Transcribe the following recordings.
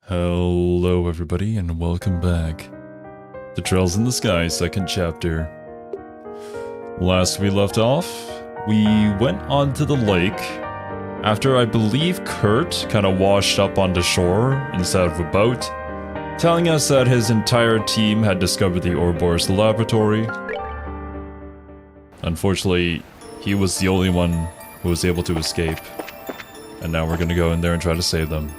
Hello everybody and welcome back to Trails in the Sky, second chapter. Last we left off, we went onto the lake after I believe Kurt kind of washed up on the shore instead of a boat, telling us that his entire team had discovered the Ouroboros laboratory. Unfortunately, he was the only one who was able to escape, and now we're gonna go in there and try to save them.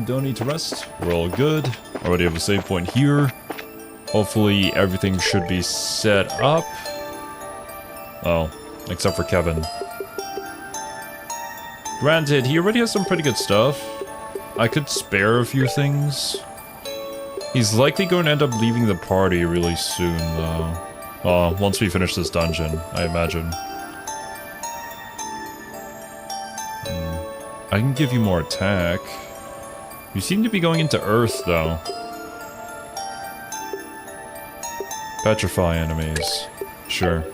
Don't need to rest. We're all good. Already have a save point here. Hopefully everything should be set up. Oh, except for Kevin. Granted, he already has some pretty good stuff. I could spare a few things. He's likely going to end up leaving the party really soon, though. Once we finish this dungeon, I imagine. I can give you more attack. You seem to be going into Earth, though. Petrify enemies. Sure.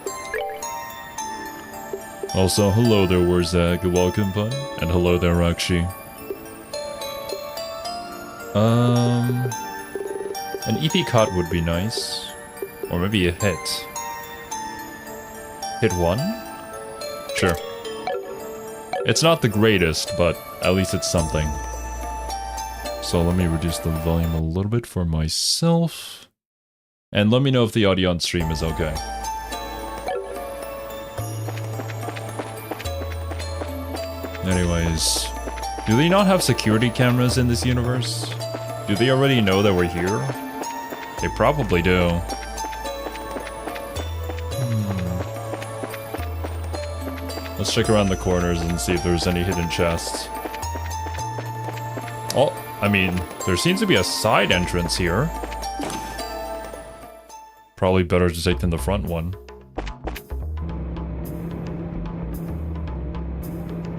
Also, hello there, Warzag. Welcome, bud. And hello there, Rakshi. An EP cut would be nice. Or maybe a hit. Hit 1? Sure. It's not the greatest, but at least it's something. So let me reduce the volume a little bit for myself. And let me know if the audio on stream is okay. Anyways, do they not have security cameras in this universe? Do they already know that we're here? They probably do. Let's check around the corners and see if there's any hidden chests. Oh, I mean, there seems to be a side entrance here. Probably better to take than the front one.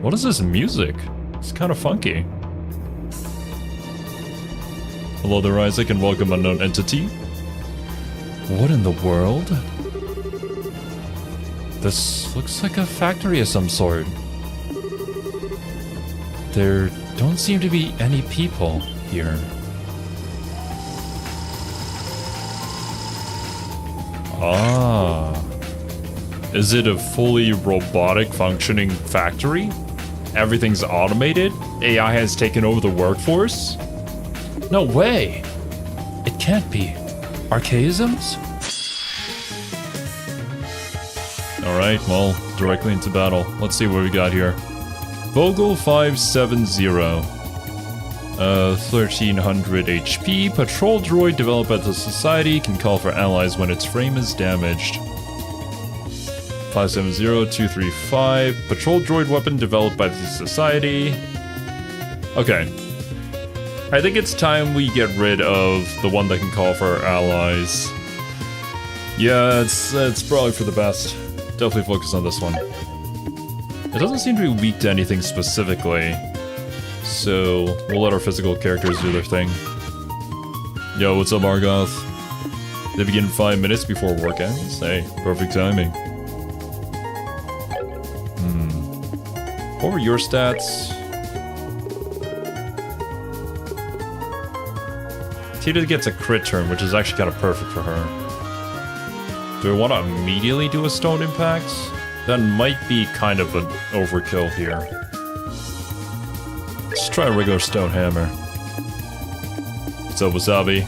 What is this music? It's kind of funky. Hello there, Isaac, and welcome, unknown entity. What in the world? This looks like a factory of some sort. There don't seem to be any people here. Ah. Is it a fully robotic functioning factory? Everything's automated? AI has taken over the workforce? No way! It can't be. Archaisms? Alright, well, directly into battle. Let's see what we got here. Vogel 570. 1300 HP. Patrol droid developed by the Society can call for allies when its frame is damaged. 570235. Patrol droid weapon developed by the Society. Okay. I think it's time we get rid of the one that can call for our allies. Yeah, it's probably for the best. Definitely focus on this one. It doesn't seem to be weak to anything specifically, so we'll let our physical characters do their thing. Yo, what's up, Margoth? They begin 5 minutes before work ends? Hey, perfect timing. What were your stats? Tita gets a crit turn, which is actually kind of perfect for her. Do I want to immediately do a stone impact? That might be kind of an overkill here. Let's try a regular stone hammer. What's up, Wasabi?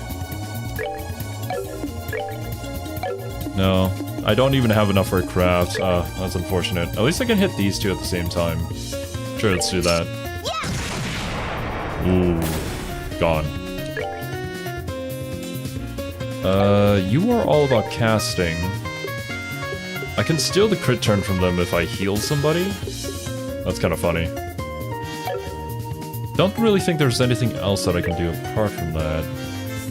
No, I don't even have enough for a craft. That's unfortunate. At least I can hit these two at the same time. Sure, let's do that. Ooh, gone. You are all about casting. I can steal the crit turn from them if I heal somebody. That's kind of funny. Don't really think there's anything else that I can do apart from that.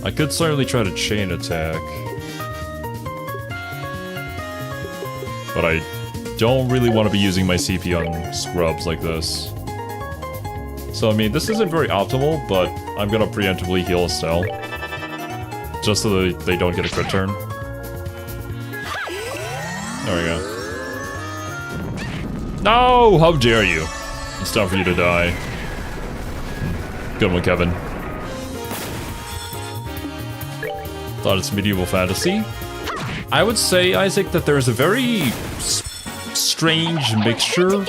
I could certainly try to chain attack. But I don't really want to be using my CP on scrubs like this. So I mean, this isn't very optimal, but I'm gonna preemptively heal Estelle. Just so they don't get a crit turn. There we go. No! How dare you! It's time for you to die. Good one, Kevin. Thought it's medieval fantasy. I would say, Isaac, that there's a very strange mixture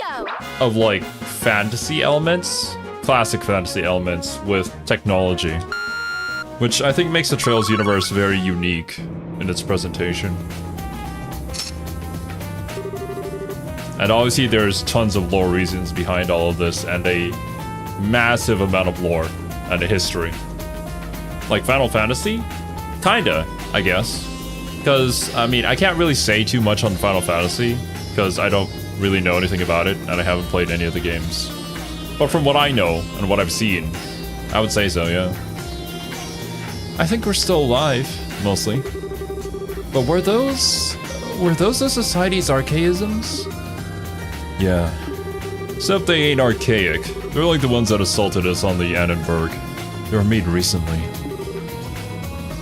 of like fantasy elements, classic fantasy elements with technology, which I think makes the Trails universe very unique in its presentation. And obviously there's tons of lore reasons behind all of this and a massive amount of lore and a history. Like Final Fantasy? Kinda, I guess. Because, I mean, I can't really say too much on Final Fantasy because I don't really know anything about it and I haven't played any of the games. But from what I know and what I've seen, I would say so, yeah. I think we're still alive, mostly. But were those the society's archaisms? Yeah. Except they ain't archaic. They're like the ones that assaulted us on the Annenberg. They were made recently.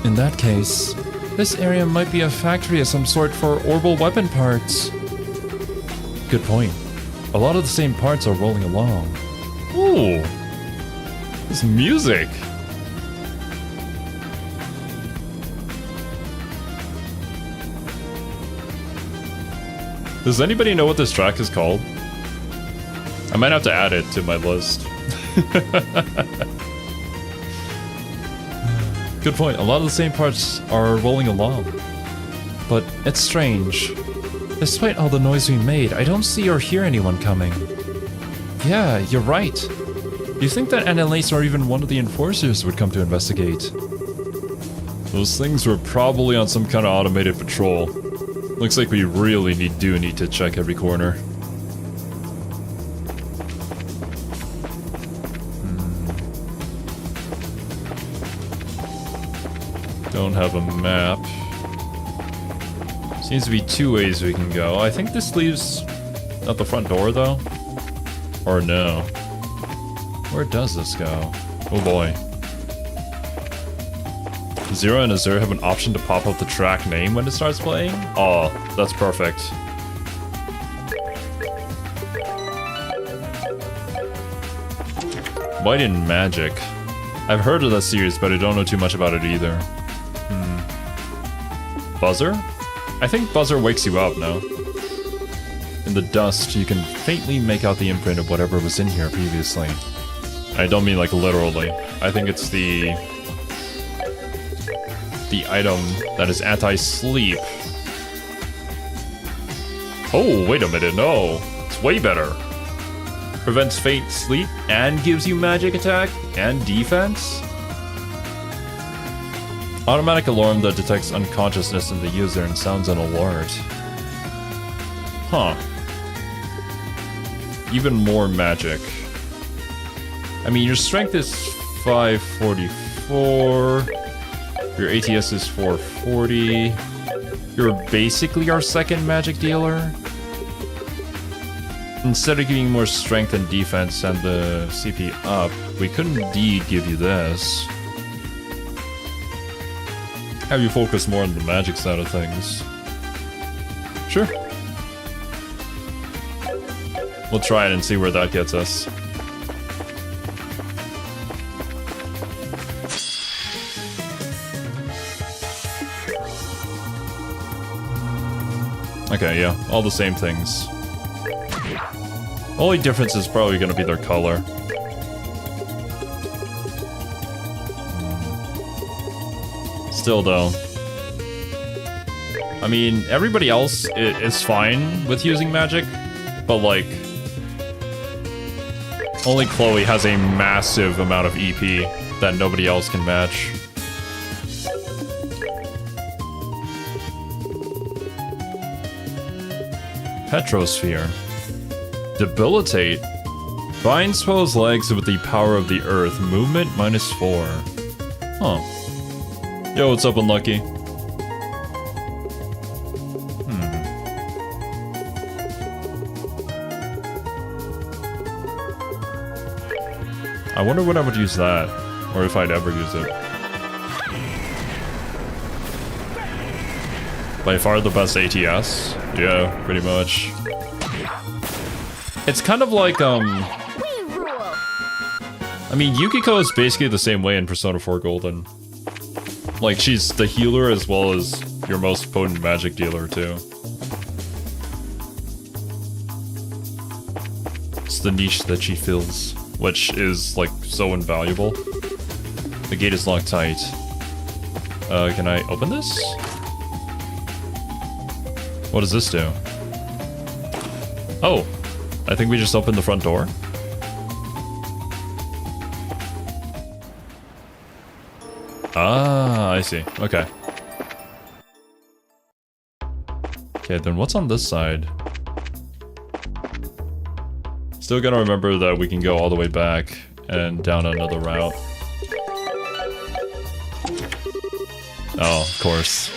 In that case, this area might be a factory of some sort for orbital weapon parts. Good point. A lot of the same parts are rolling along. Ooh. This music. Does anybody know what this track is called? I might have to add it to my list. Good point. A lot of the same parts are rolling along. But it's strange. Despite all the noise we made, I don't see or hear anyone coming. Yeah, you're right. You think that Annalise or even one of the enforcers would come to investigate? Those things were probably on some kind of automated patrol. Looks like we really do need to check every corner. Don't have a map. Seems to be two ways we can go. I think this leaves at the front door though. Or no. Where does this go? Oh boy. Zero and Azure have an option to pop up the track name when it starts playing? Oh, that's perfect. White and Magic. I've heard of that series, but I don't know too much about it either. Buzzer? I think Buzzer wakes you up, no? In the dust, you can faintly make out the imprint of whatever was in here previously. I don't mean like literally. I think it's the item that is anti-sleep. Oh, wait a minute, no. It's way better. Prevents faint sleep and gives you magic attack and defense. Automatic alarm that detects unconsciousness in the user and sounds an alert. Huh. Even more magic. I mean, your strength is 544. Your ATS is 440. You're basically our second magic dealer. Instead of giving more strength and defense and the CP up, we could indeed give you this. Have you focus more on the magic side of things. Sure. We'll try it and see where that gets us. Okay, yeah, all the same things. Only difference is probably gonna be their color. Still though. I mean, everybody else is fine with using magic, but like... only Chloe has a massive amount of EP that nobody else can match. Petrosphere. Debilitate. Binds foe's legs with the power of the earth. Movement -4. Huh. Yo, what's up, Unlucky? I wonder when I would use that, or if I'd ever use it. By far the best ATS? Yeah, pretty much. It's kind of like, I mean, Yukiko is basically the same way in Persona 4 Golden. Like, she's the healer as well as your most potent magic dealer, too. It's the niche that she fills, which is, like, so invaluable. The gate is locked tight. Can I open this? What does this do? Oh, I think we just opened the front door. Ah, I see. Okay. Okay, then what's on this side? Still gotta remember that we can go all the way back and down another route. Oh, of course.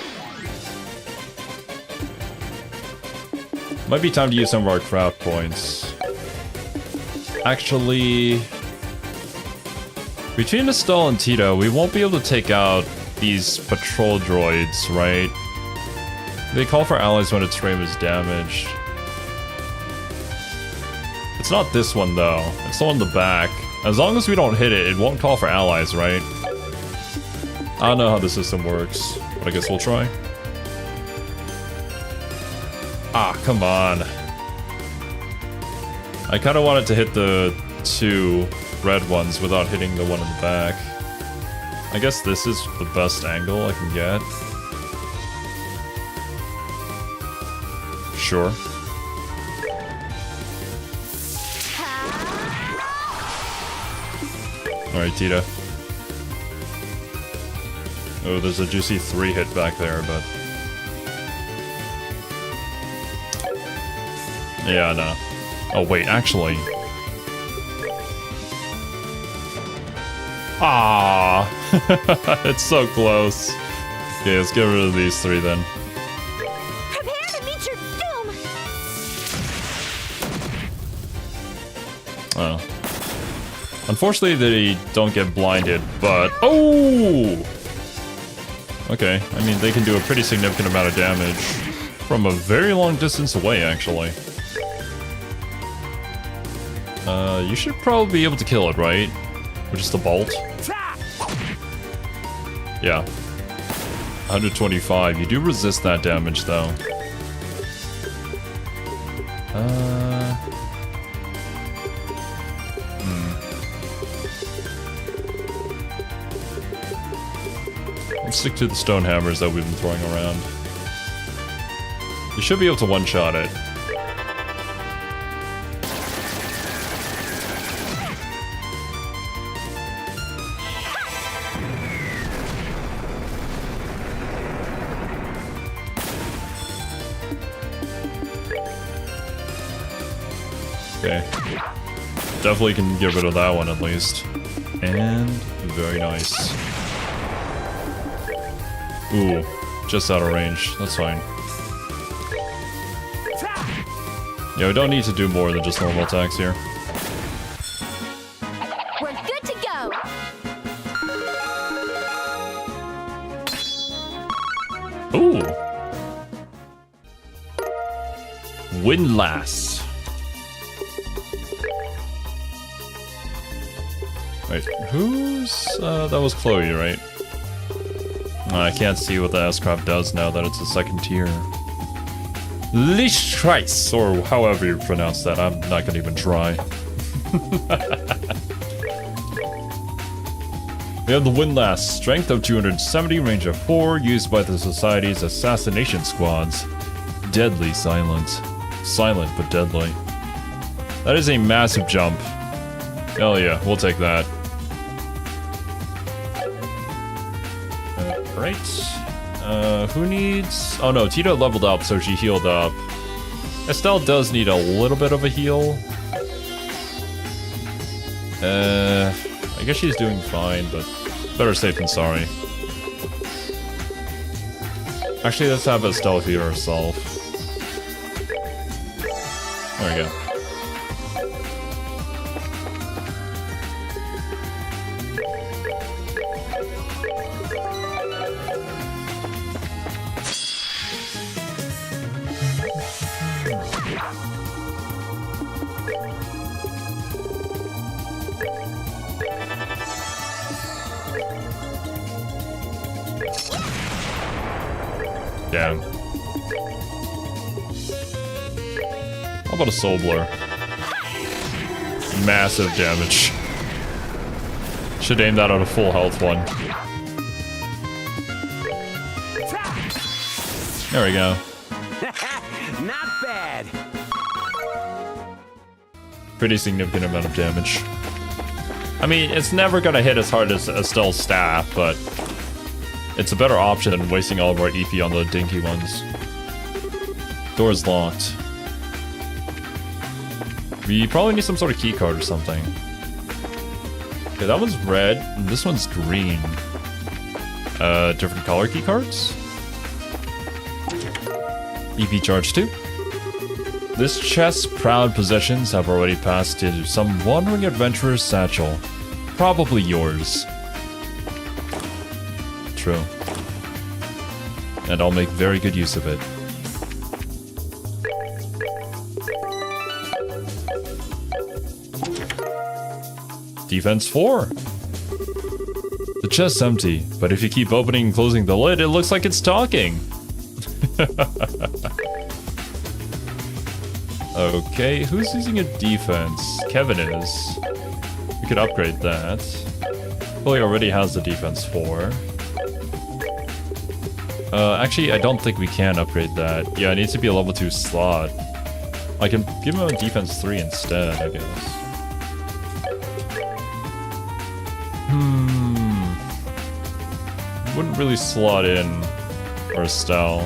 Might be time to use some of our craft points. Actually... Between Estelle and Tito, we won't be able to take out these patrol droids, right? They call for allies when its frame is damaged. It's not this one, though. It's the one in the back. As long as we don't hit it, it won't call for allies, right? I don't know how the system works, but I guess we'll try. Ah, come on. I kind of wanted to hit the two red ones without hitting the one in the back. I guess this is the best angle I can get. Sure. Alright, Tita. Oh, there's a juicy 3 hit back there, but... Yeah, no. Oh, wait, actually... Ah, it's so close. Okay, let's get rid of these 3 then. Prepare to meet your doom. Oh. Unfortunately, they don't get blinded, but... Oh! Okay, I mean, they can do a pretty significant amount of damage from a very long distance away, actually. You should probably be able to kill it, right? With just a bolt? Yeah. 125. You do resist that damage, though. Let's stick to the stone hammers that we've been throwing around. You should be able to one-shot it. Okay. Definitely can get rid of that one at least. And very nice. Ooh, just out of range. That's fine. Yeah, we don't need to do more than just normal attacks here. We're good to go. Ooh. Windlass. Wait, who's... that was Chloe, right? I can't see what the S-Craft does now that it's a second tier. Lichtreis, or however you pronounce that. I'm not gonna even try. We have the Windlass, strength of 270, range of 4, used by the Society's assassination squads. Deadly silent. Silent, but deadly. That is a massive jump. Hell yeah, we'll take that. Right. Who needs... Oh no, Tito leveled up, so she healed up. Estelle does need a little bit of a heal. I guess she's doing fine, but better safe than sorry. Actually, let's have Estelle heal herself. There we go. Damn. How about a Soul Blur? Massive damage. Should aim that on a full health one. There we go. Not bad. Pretty significant amount of damage. I mean, it's never gonna hit as hard as Estelle's staff, but it's a better option than wasting all of our EP on the dinky ones. Door's locked. We probably need some sort of key card or something. Okay, that one's red, and this one's green. Different color key cards? EP charge 2. This chest's proud possessions have already passed into some wandering adventurer's satchel. Probably yours. True. And I'll make very good use of it. Defense 4. The chest's empty, but if you keep opening and closing the lid, it looks like it's talking. Okay, who's using a defense? Kevin is. We could upgrade that. Well, he already has the defense 4. Actually, I don't think we can upgrade that. Yeah, it needs to be a level 2 slot. I can give him a defense 3 instead, I guess. Wouldn't really slot in for Estelle.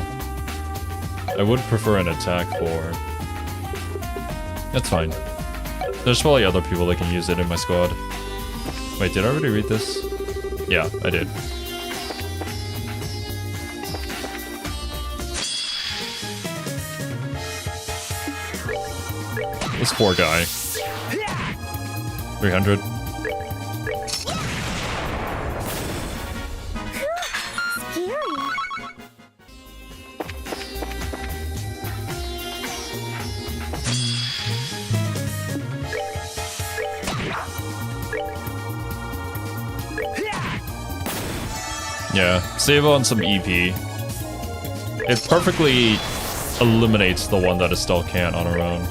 I would prefer an attack 4. That's fine. There's probably other people that can use it in my squad. Wait, did I already read this? Yeah, I did. This poor guy. 300. Yeah, save on some EP. It perfectly eliminates the one that Estelle can't on her own.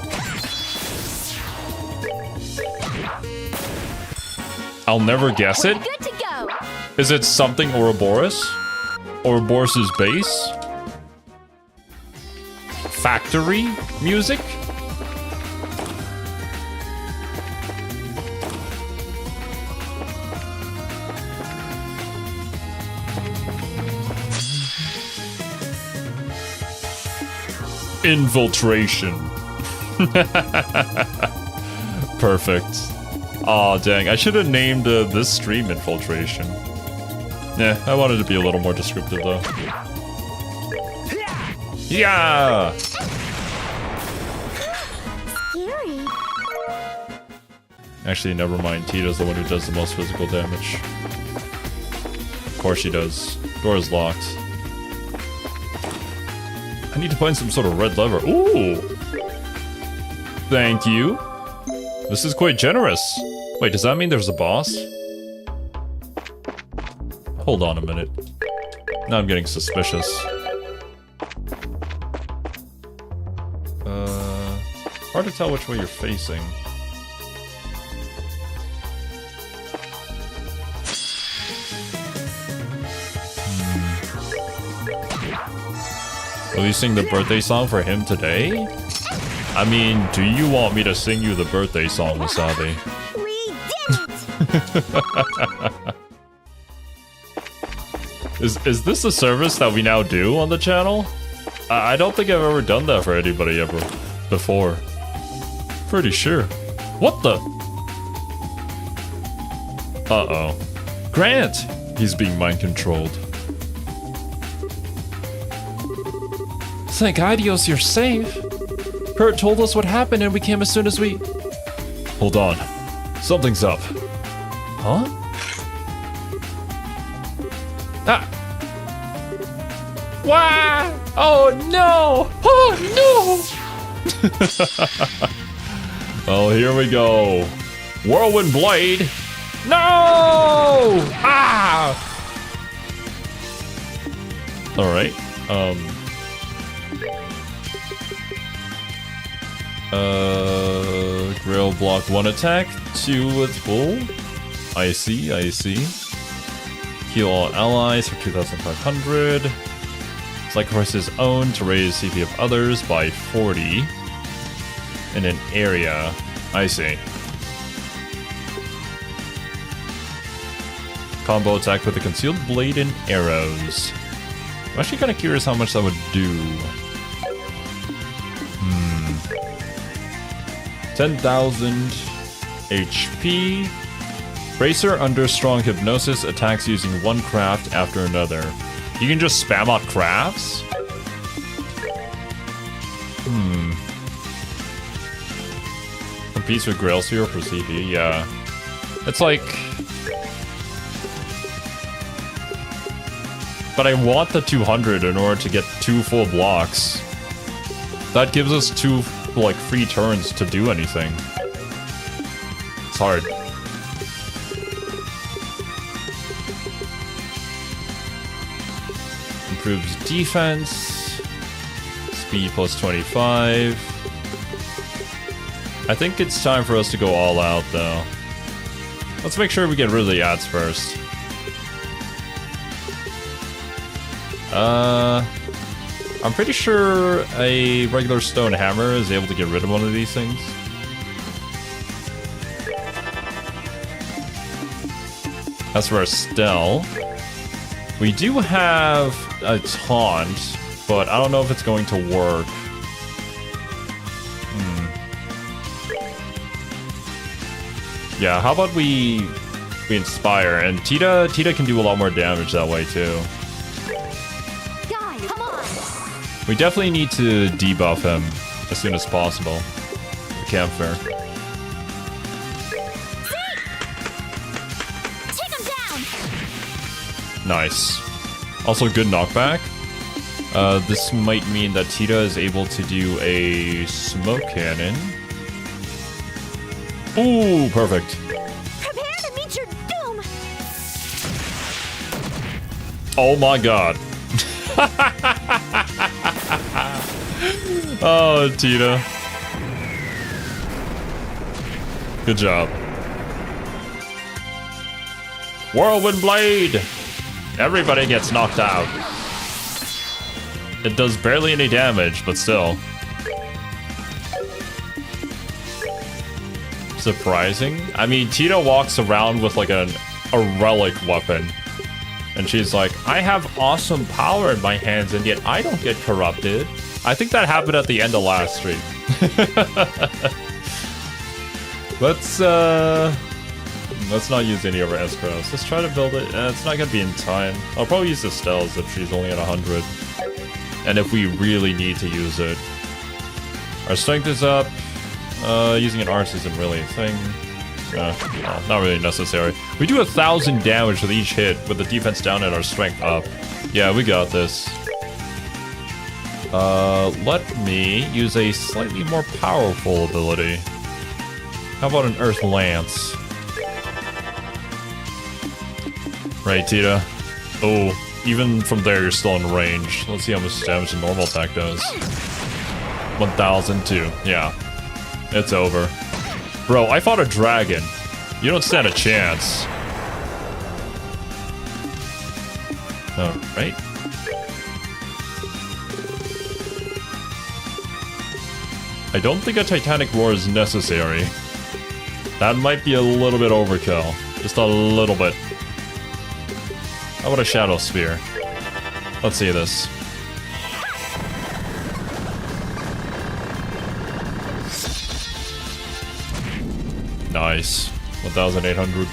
I'll never guess it. Good to go. Is it something Ouroboros? Ouroboros' base? Factory music? Infiltration. Perfect. Aw, dang. I should have named this stream Infiltration. Yeah, I wanted to be a little more descriptive, though. Yeah! Scary. Actually, never mind. Tita's the one who does the most physical damage. Of course she does. Door is locked. I need to find some sort of red lever. Ooh! Thank you. This is quite generous. Wait, does that mean there's a boss? Hold on a minute. Now I'm getting suspicious. Hard to tell which way you're facing. Will you sing the birthday song for him today? I mean, do you want me to sing you the birthday song, Wasabi? We did it! Is this a service that we now do on the channel? I don't think I've ever done that for anybody ever before. Pretty sure. What the? Uh-oh. Grant! He's being mind-controlled. Thank Idios you're safe. Kurt told us what happened and we came as soon as we... Hold on. Something's up. Huh? Ah! Wah! Oh no! Oh no! Well, here we go. Whirlwind Blade! No! Ah! Alright, Grill block 1 attack, 2 with full. I see. Heal all allies for 2,500. Sacrifice his own to raise CP of others by 40 in an area. I see. Combo attack with a concealed blade and arrows. I'm actually kind of curious how much that would do. 10,000 HP. Bracer under strong hypnosis attacks using one craft after another. You can just spam out crafts? Competes with Grailseer for CP, yeah. It's like... But I want the 200 in order to get 2 full blocks. That gives us 2, like, free turns to do anything. It's hard. Improves defense. Speed plus 25. I think it's time for us to go all out, though. Let's make sure we get rid of the ads first. I'm pretty sure a regular stone hammer is able to get rid of one of these things. As for Estelle, we do have a taunt, but I don't know if it's going to work. Yeah, how about we inspire, and Tita can do a lot more damage that way too. Guys, come on. We definitely need to debuff him as soon as possible. The campfire. Take him down. Nice. Also good knockback. This might mean that Tita is able to do a smoke cannon. Ooh, perfect. Prepare to meet your doom. Oh my god. Oh, Tita. Good job. Whirlwind Blade! Everybody gets knocked out. It does barely any damage, but still. Surprising. I mean, Tita walks around with like a relic weapon. And she's like, I have awesome power in my hands, and yet I don't get corrupted. I think that happened at the end of last stream. Let's not use any of our escrows. Let's try to build it. It's not gonna be in time. I'll probably use Estelle's if she's only at 100. And if we really need to use it. Our strength is up. Using an arts isn't really a thing. Not really necessary. We do 1,000 damage with each hit with the defense down and our strength up. Yeah, we got this. Let me use a slightly more powerful ability. How about an Earth Lance? Right, Tita. Oh, even from there you're still in range. Let's see how much damage a normal attack does. 1,002. Yeah. It's over. Bro, I fought a dragon. You don't stand a chance. Alright. I don't think a Titanic Roar is necessary. That might be a little bit overkill. Just a little bit. How about a Shadow Spear? Let's see this. Nice. 1,800.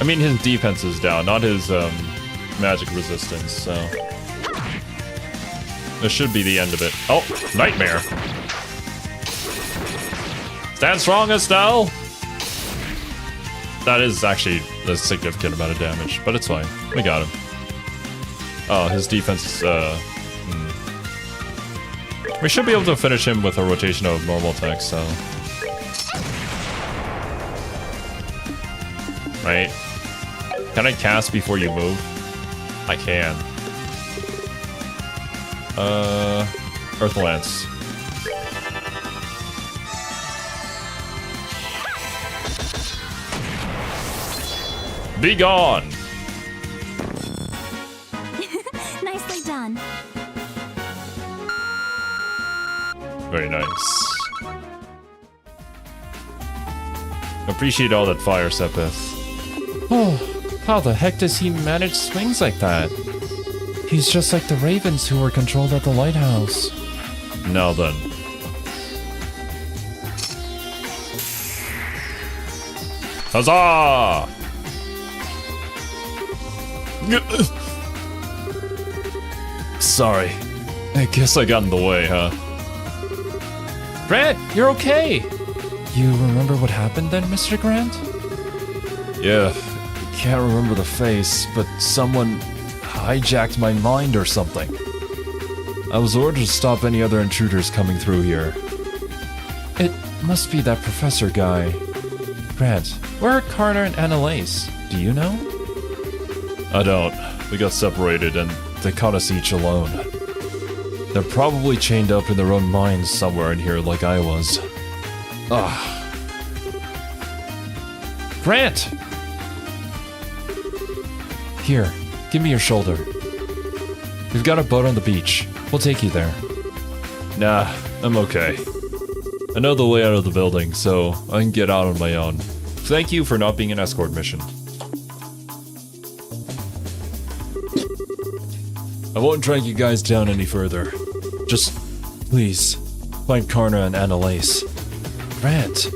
I mean, his defense is down, not his magic resistance, so... This should be the end of it. Oh, Nightmare! Stand strong, Estelle! That is actually a significant amount of damage, but it's fine. We got him. Oh, his defense is, We should be able to finish him with a rotation of normal attacks, so... Right? Can I cast before you move? I can. Earth Lance. Be gone! Nicely done. Very nice. Appreciate all that fire, Sepith. Oh, how the heck does he manage swings like that? He's just like the ravens who were controlled at the lighthouse. Now then. Huzzah! Sorry. I guess I got in the way, huh? Grant, you're okay! You remember what happened then, Mr. Grant? Yeah, can't remember the face, but someone hijacked my mind or something. I was ordered to stop any other intruders coming through here. It must be that professor guy. Grant, where are Carter and Annalise? Do you know? I don't. We got separated and they caught us each alone. They're probably chained up in their own minds somewhere in here like I was. Ah. Grant! Here, give me your shoulder. We've got a boat on the beach. We'll take you there. Nah, I'm okay. I know the layout of the building, so I can get out on my own. Thank you for not being an escort mission. I won't drag you guys down any further. Just, please, find Karna and Annalise. Grant.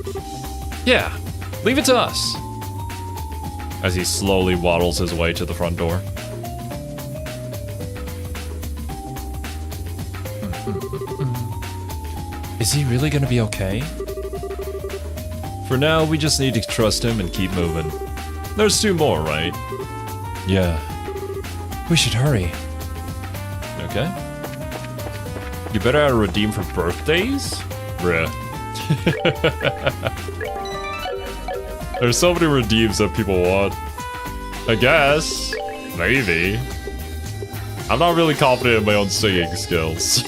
Yeah, leave it to us. As he slowly waddles his way to the front door. Is he really gonna be okay? For now, we just need to trust him and keep moving. There's 2 more, right? Yeah. We should hurry. Okay. You better redeem for birthdays? Bruh. There's so many redeems that people want. I guess. Maybe. I'm not really confident in my own singing skills.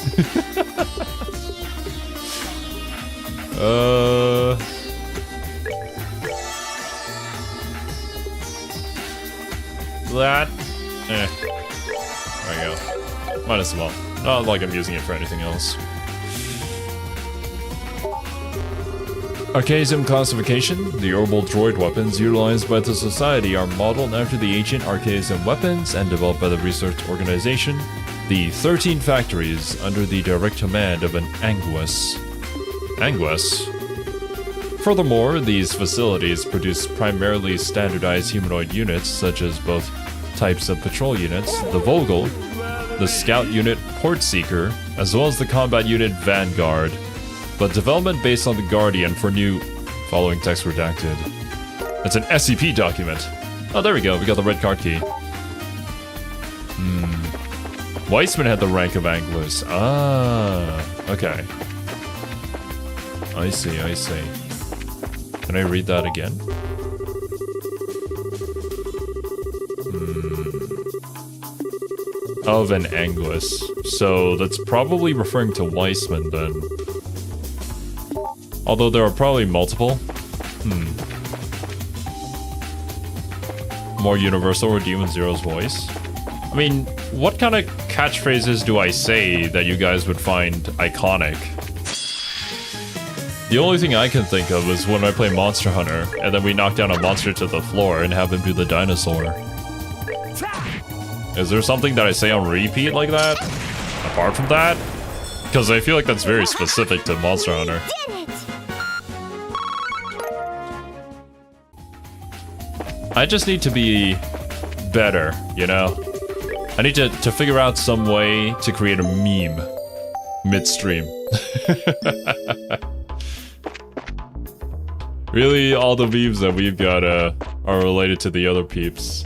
That. There we go. Might as well. Not like I'm using it for anything else. Archaism classification. The orbital droid weapons utilized by the Society are modeled after the ancient Archaism weapons and developed by the research organization, the 13 Factories, under the direct command of an Anguis. Anguis? Furthermore, these facilities produce primarily standardized humanoid units, such as both types of patrol units, the Vogel, the Scout Unit Port Seeker, as well as the Combat Unit Vanguard, but development based on the Guardian for new... Following text redacted. It's an SCP document. Oh, there we go, we got the red card key. Weissman had the rank of Anguis. Ah, okay. I see, I see. Can I read that again? Of an Anguis. So that's probably referring to Weissman then. Although there are probably multiple. More universal or Demon Zero's voice. I mean, what kind of catchphrases do I say that you guys would find iconic? The only thing I can think of is when I play Monster Hunter, and then we knock down a monster to the floor and have him do the dinosaur. Is there something that I say on repeat like that? Apart from that? Because I feel like that's very specific to Monster Hunter. I just need to be better, you know? I need to figure out some way to create a meme midstream. Really, all the memes that we've got are related to the other peeps.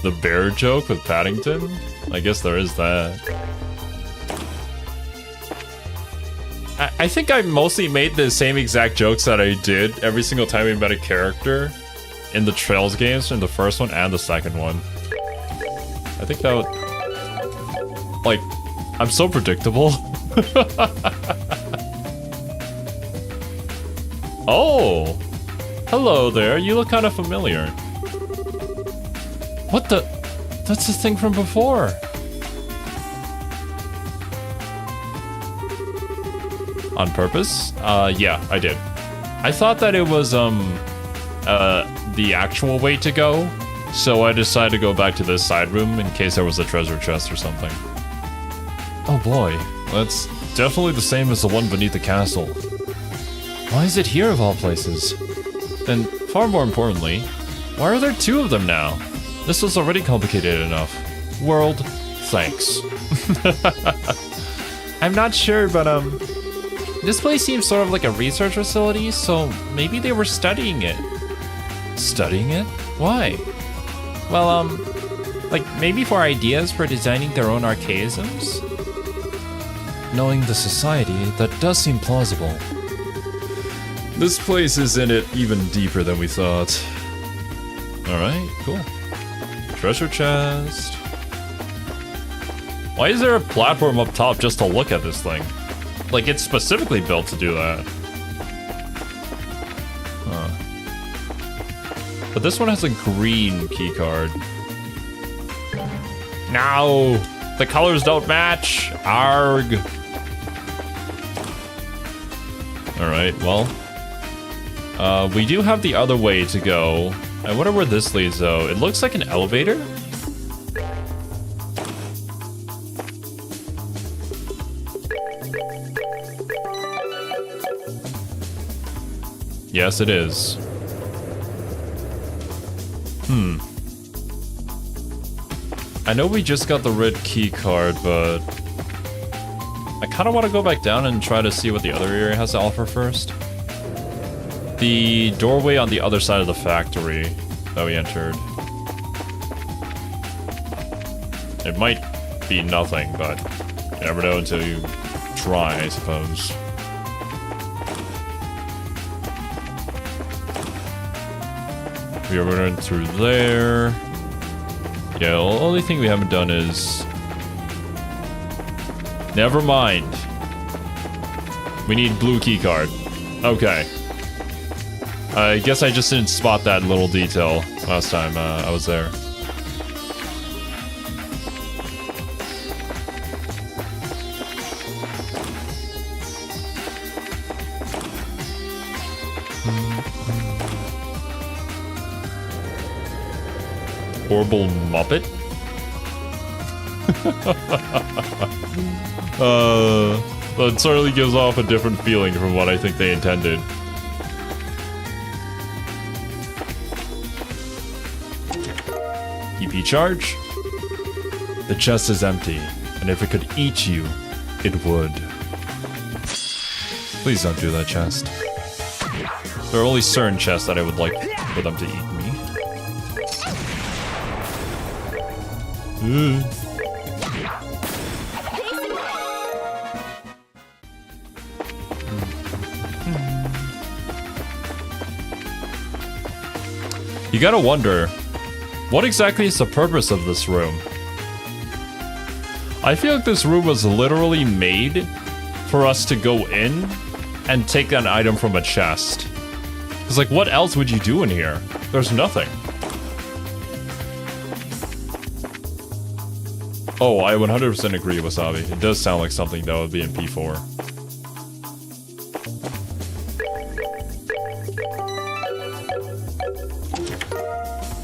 The bear joke with Paddington? I guess there is that. I think I mostly made the same exact jokes that I did every single time we met a character in the Trails games, in the first one and the second one. think that would... Like, I'm so predictable. Oh! Hello there, you look kind of familiar. What the? That's the thing from before. On purpose? Yeah, I did. I thought that it was, the actual way to go, so I decided to go back to this side room in case there was a treasure chest or something. Oh boy. That's definitely the same as the one beneath the castle. Why is it here of all places? And far more importantly, why are there two of them now? This was already complicated enough. World, thanks. I'm not sure, but this place seems sort of like a research facility, so maybe they were studying it. Studying it? Why? Well, like maybe for ideas for designing their own archaisms? Knowing the society, that does seem plausible. This place is in it even deeper than we thought. Alright, cool. Treasure chest. Why is there a platform up top just to look at this thing? Like, it's specifically built to do that. Huh. But this one has a green keycard. No! The colors don't match! Arg! Alright, well. We do have the other way to go. I wonder where this leads, though. It looks like an elevator? Yes, it is. I know we just got the red key card, but I kind of want to go back down and try to see what the other area has to offer first. The doorway on the other side of the factory that we entered. It might be nothing, but you never know until you try, I suppose. We went through there. Yeah, the only thing we haven't done is... Never mind. We need blue keycard. Okay. I guess I just didn't spot that little detail last time I was there. Horrible Muppet? That certainly gives off a different feeling from what I think they intended. EP charge? The chest is empty, and if it could eat you, it would. Please don't do that, chest. There are only certain chests that I would like for them to eat me. You gotta wonder, what exactly is the purpose of this room? I feel like this room was literally made for us to go in and take an item from a chest. It's like, what else would you do in here? There's nothing. Oh, I 100% agree, Wasabi. It does sound like something that would be in P4.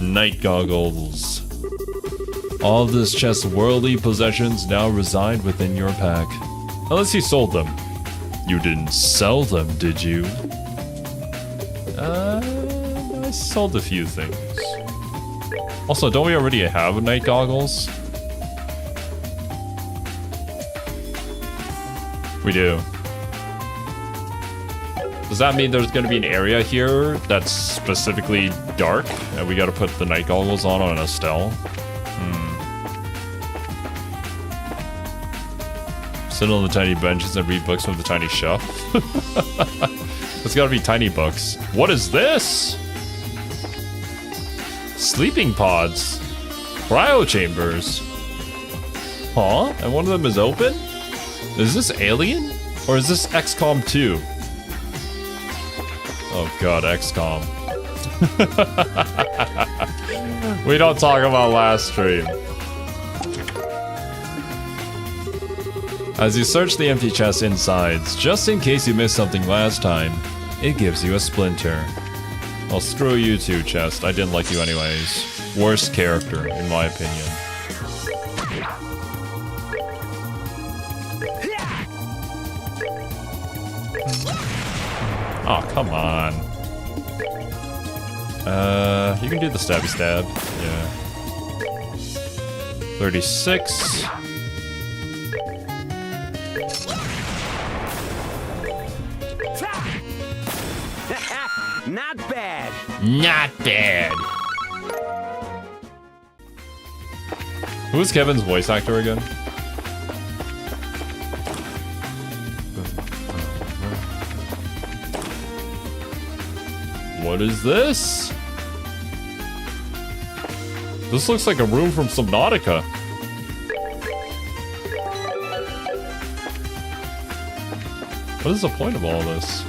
Night goggles. All of this chest's worldly possessions now reside within your pack. Unless you sold them. You didn't sell them, did you? I sold a few things. Also, don't we already have night goggles? We do. Does that mean there's going to be an area here that's specifically dark and we got to put the night goggles on Estelle? Sit on the tiny benches and read books from the tiny shelf. It's got to be tiny books. What is this? Sleeping pods. Cryo chambers. Huh? And one of them is open? Is this Alien? Or is this XCOM 2? Oh god, XCOM. We don't talk about last stream. As you search the empty chest insides, just in case you missed something last time, it gives you a splinter. Well, screw you too, chest. I didn't like you anyways. Worst character, in my opinion. Oh, come on. You can do the stabby stab. Yeah. 36. Not bad. Not bad. Who is Kevin's voice actor again? What is this? This looks like a room from Subnautica. What is the point of all this?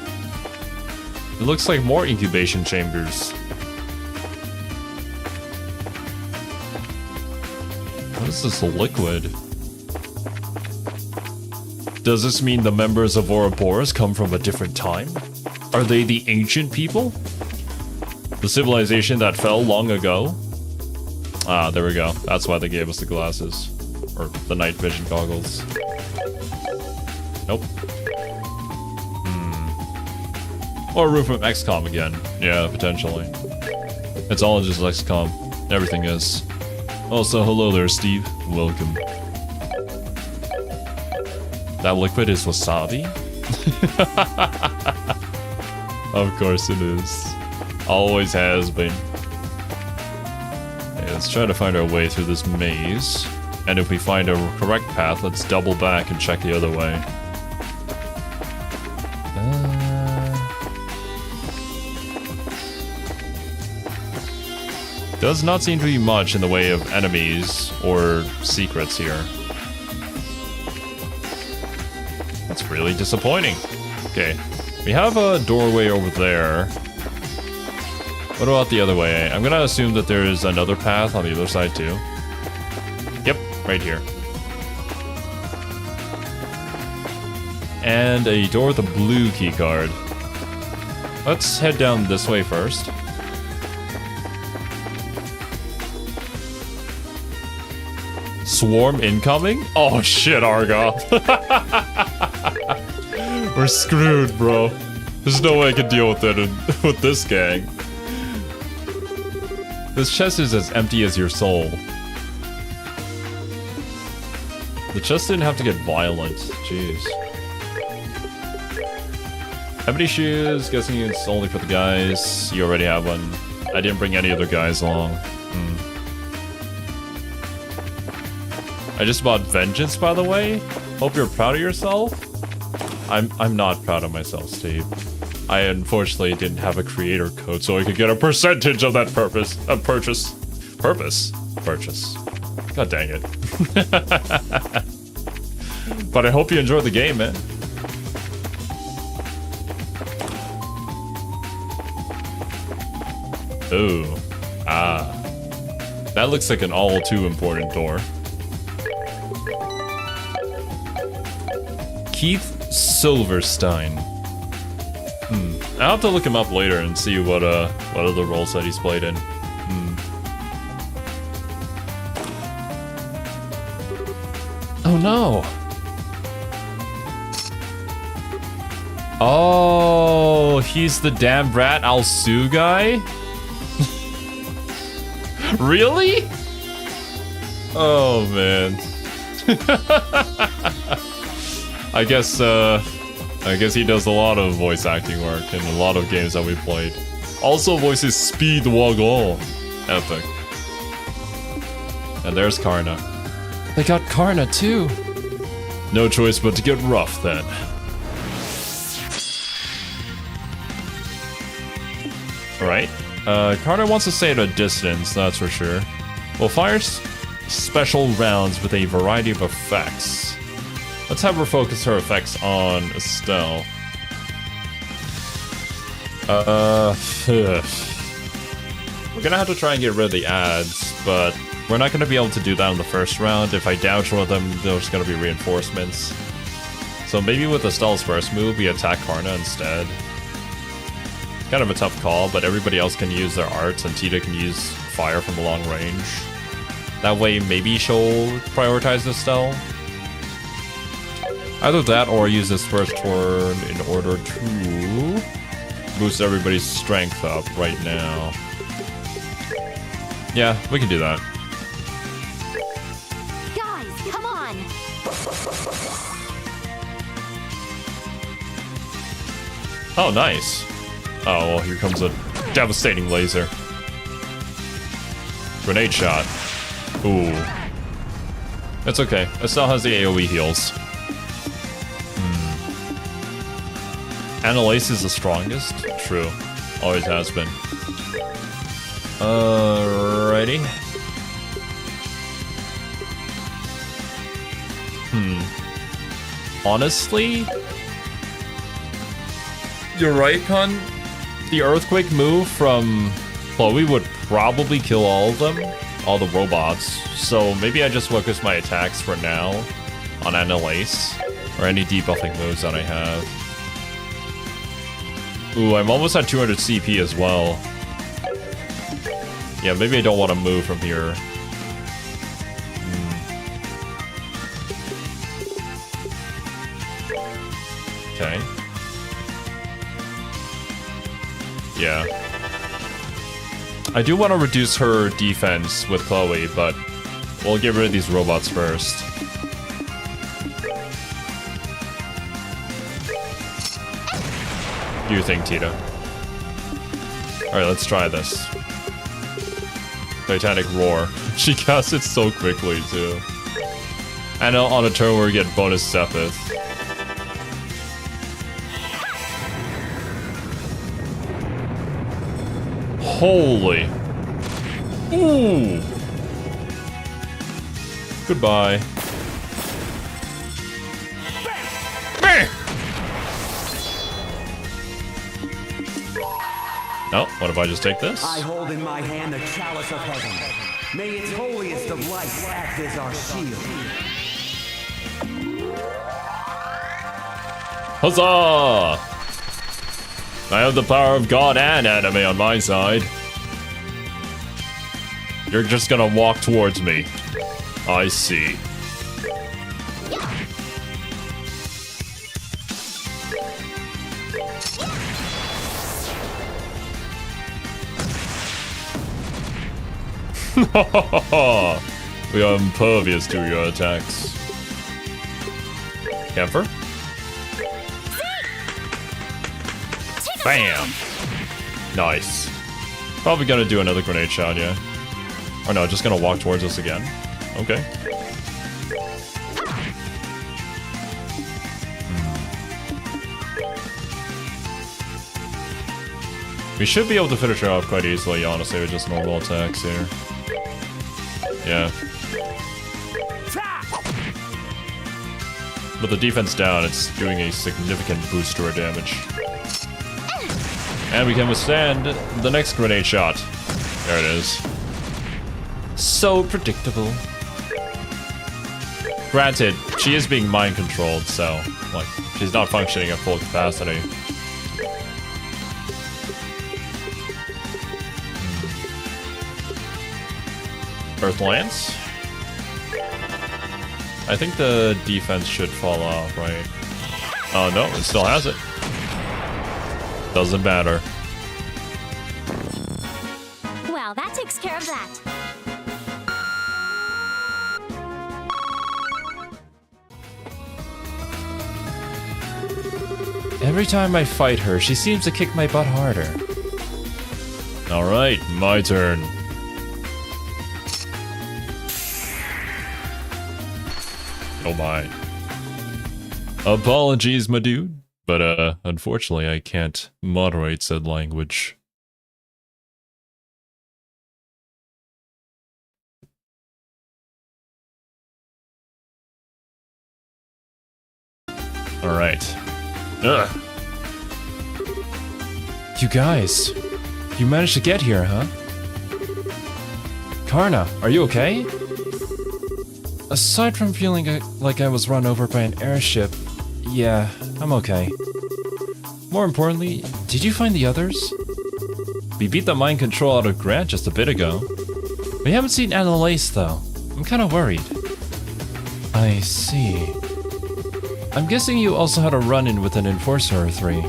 It looks like more incubation chambers. What is this liquid? Does this mean the members of Ouroboros come from a different time? Are they the ancient people? The civilization that fell long ago? Ah, there we go. That's why they gave us the glasses. Or the night vision goggles. Nope. Or a room from XCOM again. Yeah, potentially. It's all just XCOM. Everything is. Also, hello there, Steve. Welcome. That liquid is wasabi? Of course it is. Always has been. Okay, let's try to find our way through this maze. And if we find a correct path, let's double back and check the other way. Does not seem to be much in the way of enemies or secrets here. That's really disappointing. Okay, we have a doorway over there. What about the other way? I'm gonna assume that there is another path on the other side too. Yep, right here. And a door with a blue key card. Let's head down this way first. Swarm incoming? Oh shit, Argoth. We're screwed, bro. There's no way I can deal with it with this gang. This chest is as empty as your soul. The chest didn't have to get violent. Jeez. Ebony shoes, guessing it's only for the guys. You already have one. I didn't bring any other guys along. I just bought Vengeance, by the way. Hope you're proud of yourself. I'm not proud of myself, Steve. I unfortunately didn't have a creator code, so I could get a percentage of that purchase. God dang it. But I hope you enjoyed the game, man. Ooh. Ah. That looks like an all too important door. Keith Silverstein. I'll have to look him up later and see what other roles that he's played in. Oh no! Oh, he's the damn brat Alsu guy? Really? Oh man. I guess he does a lot of voice acting work in a lot of games that we played. Also voices Speedwagon. Epic. And there's Karna. They got Karna too. No choice but to get rough then. Alright. Karna wants to stay at a distance, that's for sure. Well, special rounds with a variety of effects. Let's have her focus her effects on Estelle. We're gonna have to try and get rid of the ads, but we're not gonna be able to do that in the first round. If I dodge one of them, there's gonna be reinforcements. So maybe with Estelle's first move, we attack Karna instead. Kind of a tough call, but everybody else can use their arts, and Tita can use fire from long range. That way, maybe she'll prioritize Estelle. Either that, or use this first turn in order to boost everybody's strength up right now. Yeah, we can do that. Guys, come on. Oh, nice. Oh, well, here comes a devastating laser. Grenade shot. Ooh. It's okay. Estelle has the AoE heals. Annalise is the strongest? True. Always has been. Alrighty. Honestly? You're right, Con. The Earthquake move from Chloe would probably kill all of them. All the robots. So maybe I just focus my attacks for now on Annalise. Or any debuffing moves that I have. Ooh, I'm almost at 200 CP as well. Yeah, maybe I don't want to move from here. Okay. Yeah. I do want to reduce her defense with Chloe, but we'll get rid of these robots first. Do your thing, Tita. Alright, let's try this. Titanic Roar. She casts it so quickly, too. And on a turn where we get bonus Sepith. Holy. Ooh. Goodbye. Oh, what if I just take this? I hold in my hand the chalice of heaven. May its holiest of lights act as our shield. Huzzah! I have the power of God and anime on my side. You're just gonna walk towards me. I see. We are impervious to your attacks. Camper? Bam! Nice. Probably gonna do another grenade shot, yeah. Or no, just gonna walk towards us again. Okay. We should be able to finish her off quite easily, honestly, with just normal attacks here. Yeah. With the defense down, it's doing a significant boost to our damage. And we can withstand the next grenade shot. There it is. So predictable. Granted, she is being mind controlled, so, like, she's not functioning at full capacity. Earth Lance? I think the defense should fall off, right? Oh no, it still has it. Doesn't matter. Well, that takes care of that. Every time I fight her, she seems to kick my butt harder. Alright, my turn. Oh my. Apologies, my dude. But, unfortunately, I can't moderate said language. Alright. Ugh. You guys, you managed to get here, huh? Karna, are you okay? Aside from feeling like I was run over by an airship, yeah, I'm okay. More importantly, did you find the others? We beat the mind control out of Grant just a bit ago. We haven't seen Annalise though. I'm kinda worried. I see. I'm guessing you also had a run-in with an enforcer or three.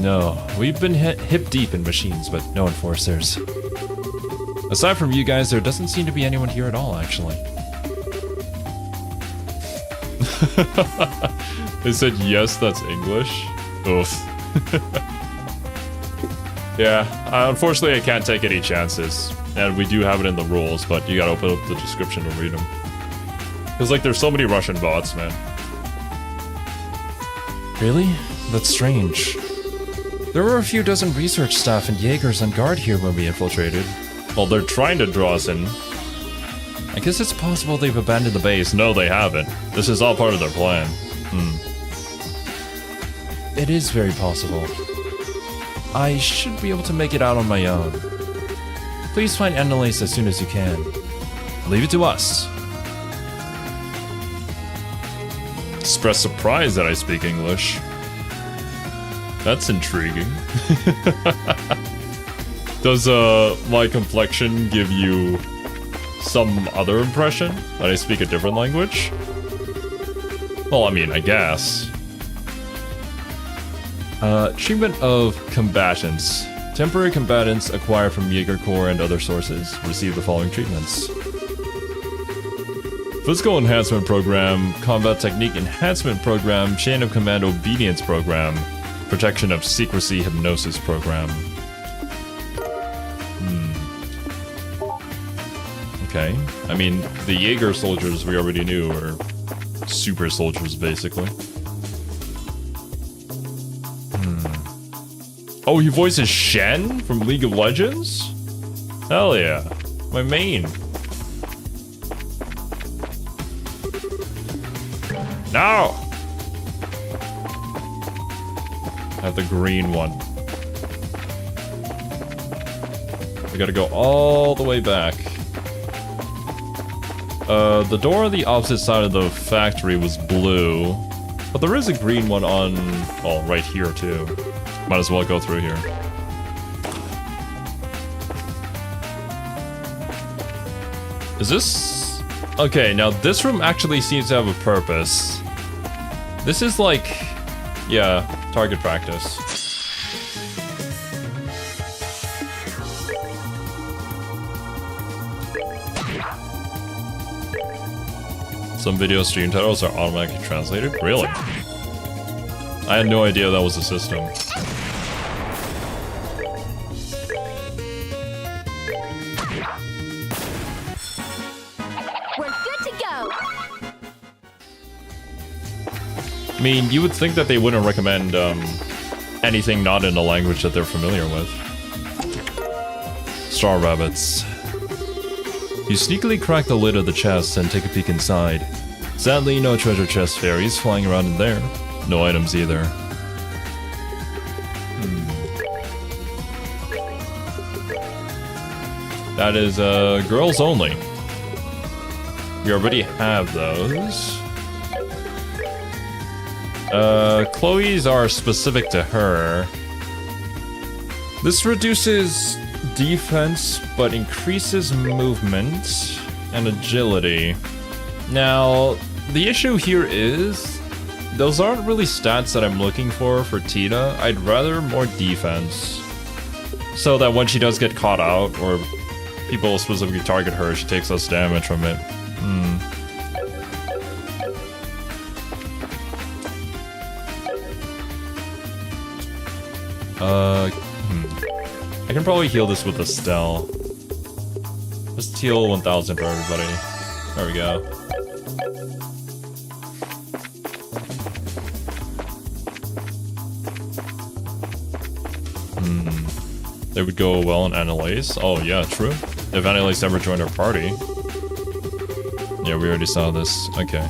No, we've been hip deep in machines, but no enforcers. Aside from you guys, there doesn't seem to be anyone here at all, actually. They said yes, that's English. Oof. Yeah, unfortunately I can't take any chances. And we do have it in the rules, but you gotta open up the description to read them. Cause like there's so many Russian bots, man. Really? That's strange. There were a few dozen research staff and Jaegers on guard here when we infiltrated. Well, they're trying to draw us in. I guess it's possible they've abandoned the base. No, they haven't. This is all part of their plan. It is very possible. I should be able to make it out on my own. Please find Annalise as soon as you can. Leave it to us. Express surprise that I speak English. That's intriguing. Does my complexion give you some other impression that I speak a different language? Well, I mean, I guess. Treatment of combatants. Temporary combatants acquired from Jaeger Corps and other sources receive the following treatments. Physical Enhancement Program, Combat Technique Enhancement Program, Chain of Command Obedience Program, Protection of Secrecy Hypnosis Program. Okay. I mean, the Jaeger soldiers we already knew are super soldiers, basically. Oh, he voices Shen from League of Legends? Hell yeah. My main. No! I have the green one. We gotta go all the way back. The door on the opposite side of the factory was blue, but there is a green one on, well, right here too. Might as well go through here. Is this... Okay, now this room actually seems to have a purpose. This is like... Yeah, target practice. Some video stream titles are automatically translated? Really? I had no idea that was a system. We're good to go. I mean, you would think that they wouldn't recommend anything not in a language that they're familiar with. Straw rabbits. You sneakily crack the lid of the chest and take a peek inside. Sadly, no treasure chest fairies flying around in there. No items either. That is, girls only. We already have those. Chloe's are specific to her. This reduces defense, but increases movement and agility. Now, the issue here is, those aren't really stats that I'm looking for Tina. I'd rather more defense. So that when she does get caught out, or people specifically target her, she takes less damage from it. I can probably heal this with Estelle. Just heal 1000 for everybody. There we go. They would go well in Annalise. Oh yeah, true. If Annalise ever joined our party. Yeah, we already saw this. Okay.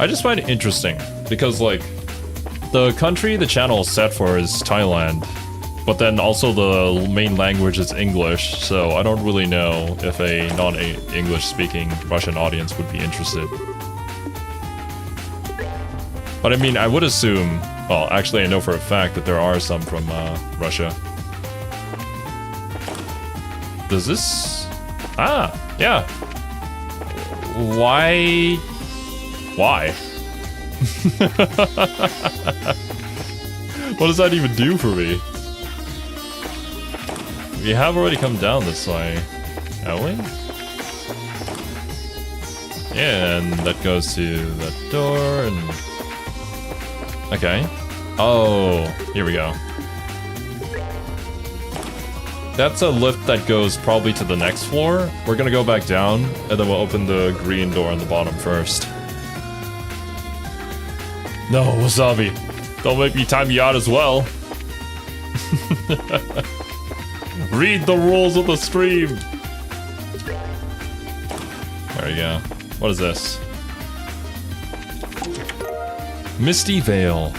I just find it interesting because, like, the country the channel is set for is Thailand, but then also the main language is English, so I don't really know if a non-English speaking Russian audience would be interested. But I mean, I would assume, well, actually I know for a fact that there are some from Russia. Does this... Ah, yeah. Why? What does that even do for me? We have already come down this way, haven't we? Yeah, and that goes to that door and... Okay. Oh, here we go. That's a lift that goes probably to the next floor. We're gonna go back down, and then we'll open the green door on the bottom first. No, Wasabi. Don't make me time you out as well. Read the rules of the stream. There we go. What is this? Misty Veil.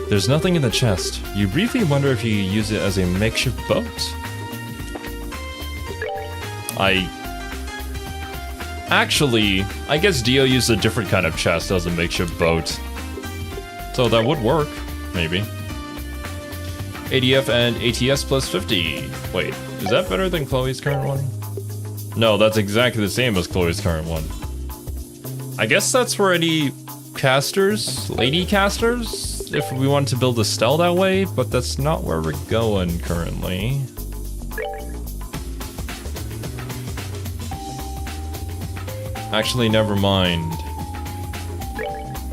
There's nothing in the chest. You briefly wonder if you use it as a makeshift boat. Actually, I guess Dio used a different kind of chest as a makeshift boat. So that would work, maybe. ADF and ATS plus 50. Wait, is that better than Chloe's current one? No, that's exactly the same as Chloe's current one. I guess that's for any casters, lady casters, if we want to build Estelle that way, but that's not where we're going currently. Actually, never mind.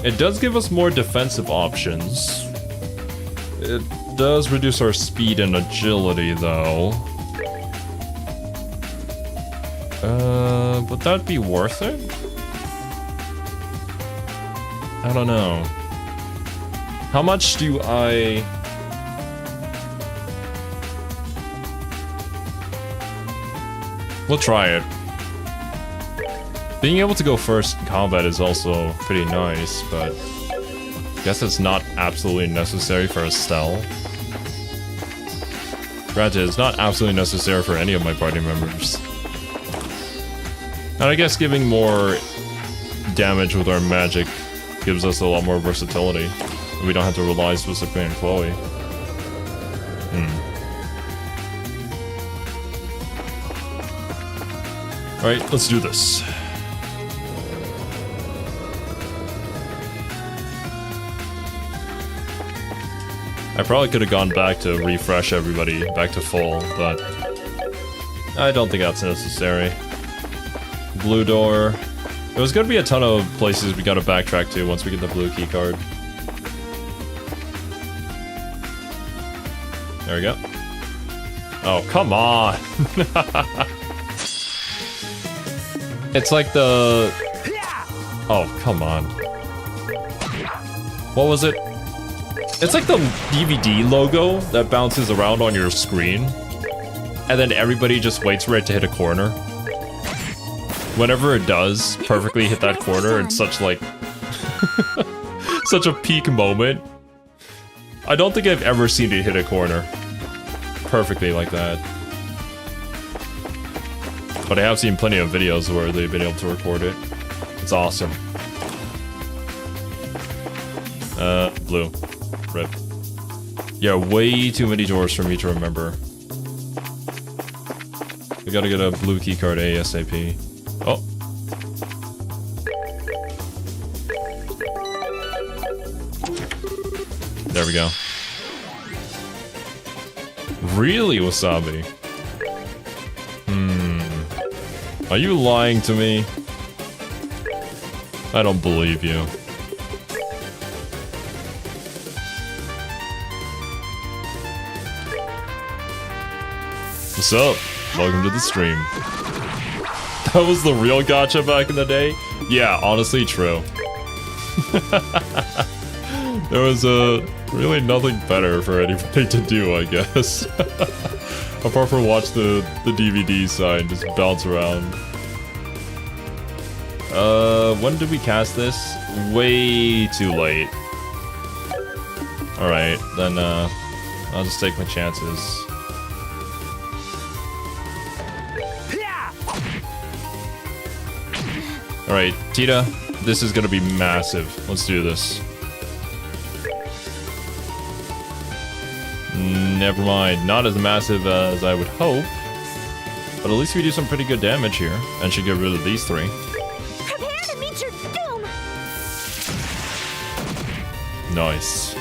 It does give us more defensive options. It does reduce our speed and agility, though. Would that be worth it? I don't know. How much do I... We'll try it. Being able to go first in combat is also pretty nice, but I guess it's not absolutely necessary for Estelle. Granted, it's not absolutely necessary for any of my party members. And I guess giving more damage with our magic gives us a lot more versatility. We don't have to rely specifically on Chloe. Alright, let's do this. I probably could have gone back to refresh everybody back to full, but I don't think that's necessary. Blue door. There's gonna be a ton of places we gotta backtrack to once we get the blue key card. There we go. Oh, come on! It's like the... Oh, come on. What was it? It's like the DVD logo that bounces around on your screen, and then everybody just waits for it to hit a corner. Whenever it does perfectly hit that corner, it's such like... such a peak moment. I don't think I've ever seen it hit a corner perfectly like that. But I have seen plenty of videos where they've been able to record it. It's awesome. Blue. Rip. Yeah, way too many doors for me to remember. We gotta get a blue keycard ASAP. Oh. There we go. Really, Wasabi? Are you lying to me? I don't believe you. What's up? Welcome to the stream. That was the real gacha back in the day? Yeah, honestly, true. There was really nothing better for anybody to do, I guess. Apart from watch the DVD side just bounce around. When did we cast this? Way too late. Alright, then, I'll just take my chances. Alright, Tita, this is gonna be massive. Let's do this. Never mind, not as massive as I would hope. But at least we do some pretty good damage here, and should get rid of these three. Prepare to meet your doom. Nice.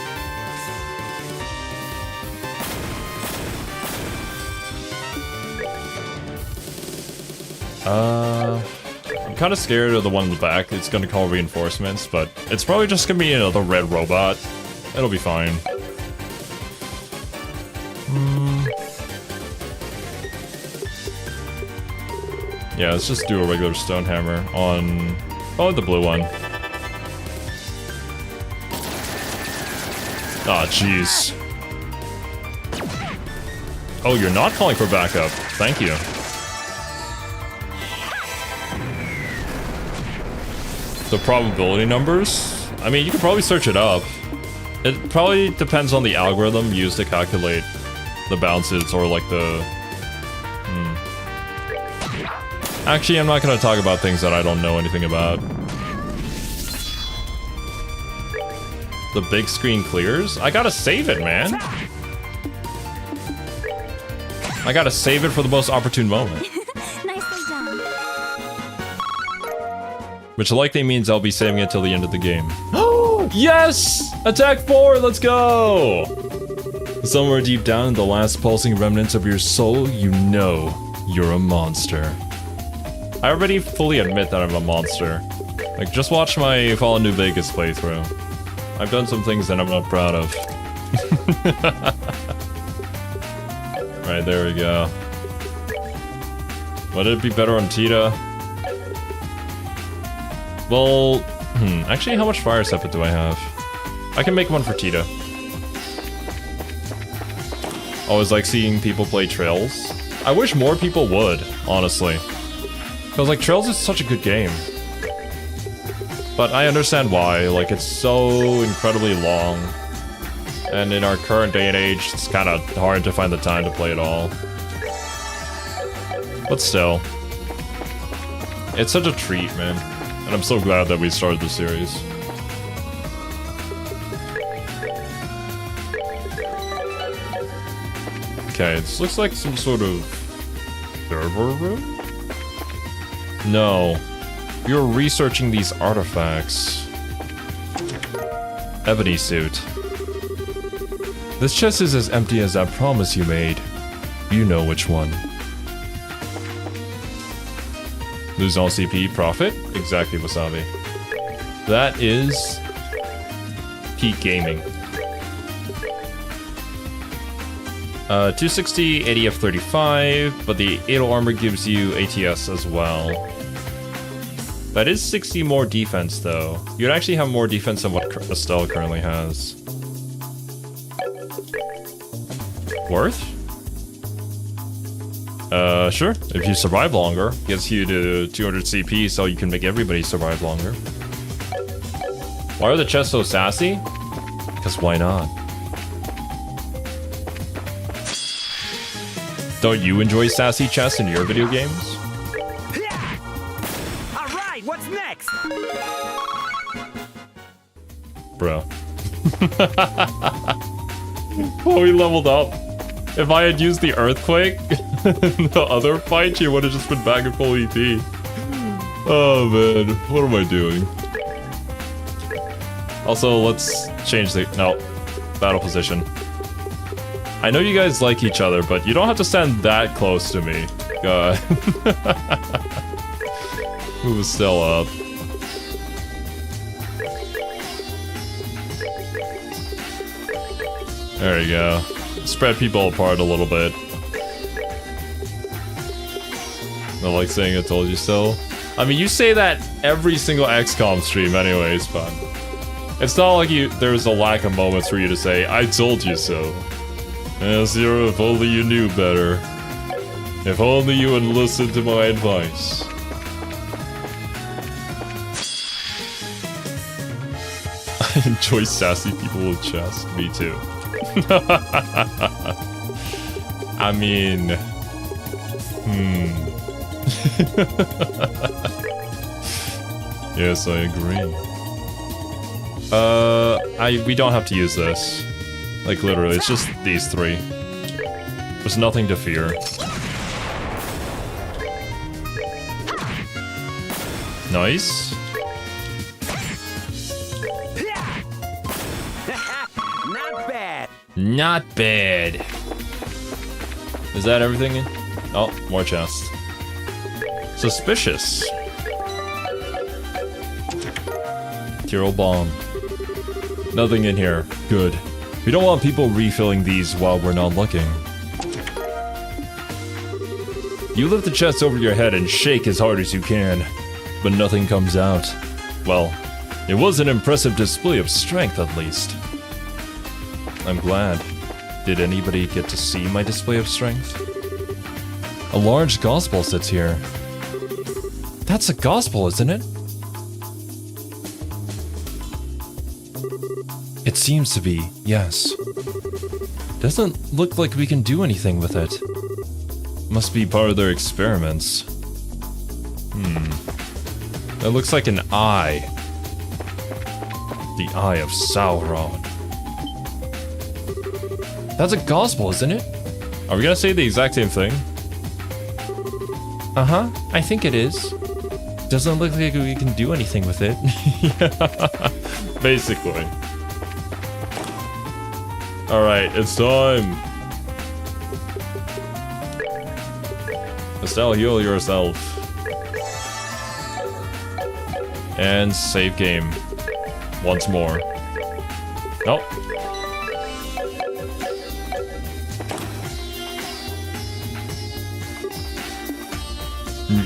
I'm kind of scared of the one in the back. It's gonna call reinforcements, but it's probably just gonna be another red robot. It'll be fine. Yeah, let's just do a regular stone hammer on the blue one. Ah, jeez. Oh, you're not calling for backup. Thank you. The probability numbers? I mean, you could probably search it up. It probably depends on the algorithm used to calculate the bounces or like the... Actually, I'm not going to talk about things that I don't know anything about. The big screen clears? I gotta save it, man. I gotta save it for the most opportune moment. Nicely done. Which likely means I'll be saving it till the end of the game. Oh, yes! Attack 4, let's go! Somewhere deep down in the last pulsing remnants of your soul, you know you're a monster. I already fully admit that I'm a monster. Like, just watch my Fallout New Vegas playthrough. I've done some things that I'm not proud of. Right, there we go. Would it be better on Tita? Well, actually, how much fire sepet do I have? I can make one for Tita. Always like seeing people play Trails. I wish more people would, honestly. Because, like, Trails is such a good game. But I understand why. Like, it's so incredibly long. And in our current day and age, it's kind of hard to find the time to play it all. But still. It's such a treat, man. And I'm so glad that we started the series. Okay, this looks like some sort of server room? No. You're researching these artifacts. Ebony suit. This chest is as empty as that promise you made. You know which one. Lose all CP, profit? Exactly, Wasabi. That is... peak gaming. 260, ADF 35, but the Adel Armor gives you ATS as well. That is 60 more defense, though. You'd actually have more defense than what Estelle currently has. Worth? Sure. If you survive longer, gets you to 200 CP, so you can make everybody survive longer. Why are the chests so sassy? Because why not? Don't you enjoy sassy chests in your video games? Alright, what's next? Bro. Oh, we leveled up. If I had used the earthquake in the other fight, she would have just been back at full EP. Oh man, what am I doing? Also, let's change the... no. Battle position. I know you guys like each other, but you don't have to stand that close to me. God. Move Estelle up. There we go. Spread people apart a little bit. I like saying I told you so. I mean, you say that every single XCOM stream anyways, but... it's not like there's a lack of moments for you to say, I told you so. Yes, Zero, if only you knew better. If only you would listen to my advice. Enjoy sassy people with chest. Me too. I mean... Yes, I agree. We don't have to use this. Like, literally, it's just these three. There's nothing to fear. Nice. Not bad. Not bad. Is that everything? Oh, more chest. Suspicious. Tyrol bomb. Nothing in here. Good. We don't want people refilling these while we're not looking. You lift the chest over your head and shake as hard as you can, but nothing comes out. Well, it was an impressive display of strength at least. I'm glad. Did anybody get to see my display of strength? A large gospel sits here. That's a gospel, isn't it? It seems to be, yes. Doesn't look like we can do anything with it. Must be part of their experiments. That looks like an eye. The Eye of Sauron. That's a gospel, isn't it? Are we gonna say the exact same thing? Uh-huh, I think it is. Doesn't look like we can do anything with it. Basically. Alright, it's time. Estelle, heal yourself. And save game. Once more. Nope.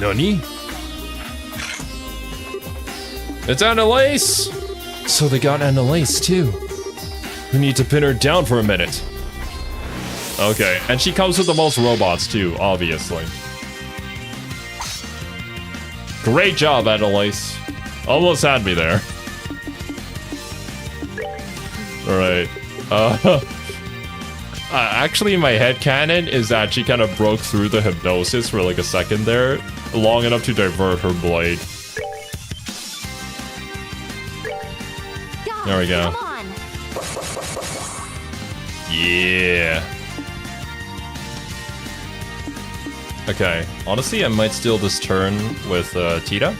Nani? It's Annalise! So they got Annalise too. We need to pin her down for a minute. Okay, and she comes with the most robots too, obviously. Great job, Annalise. Almost had me there. Alright. Actually, my headcanon is that she kind of broke through the hypnosis for like a second there, long enough to divert her blade. There we go. Come on. Yeah. Okay, honestly, I might steal this turn with Tita.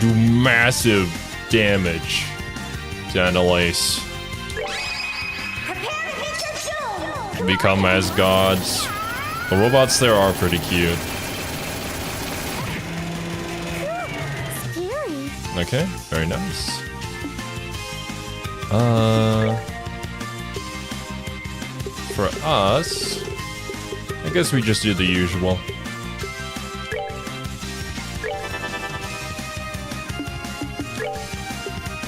Do massive damage to Annalise. Prepare to meet your doom. Become as gods. The robots there are pretty cute. Scary. Okay, very nice. For us, I guess we just do the usual.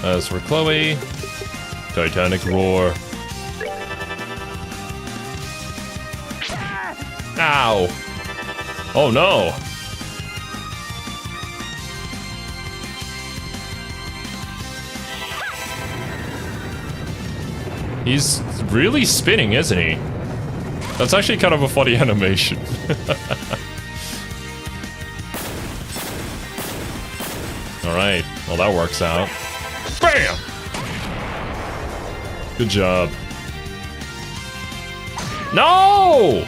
As for Chloe, Titanic Roar. Ow! Oh no! He's really spinning, isn't he? That's actually kind of a funny animation. Alright, well that works out. BAM! Good job. No!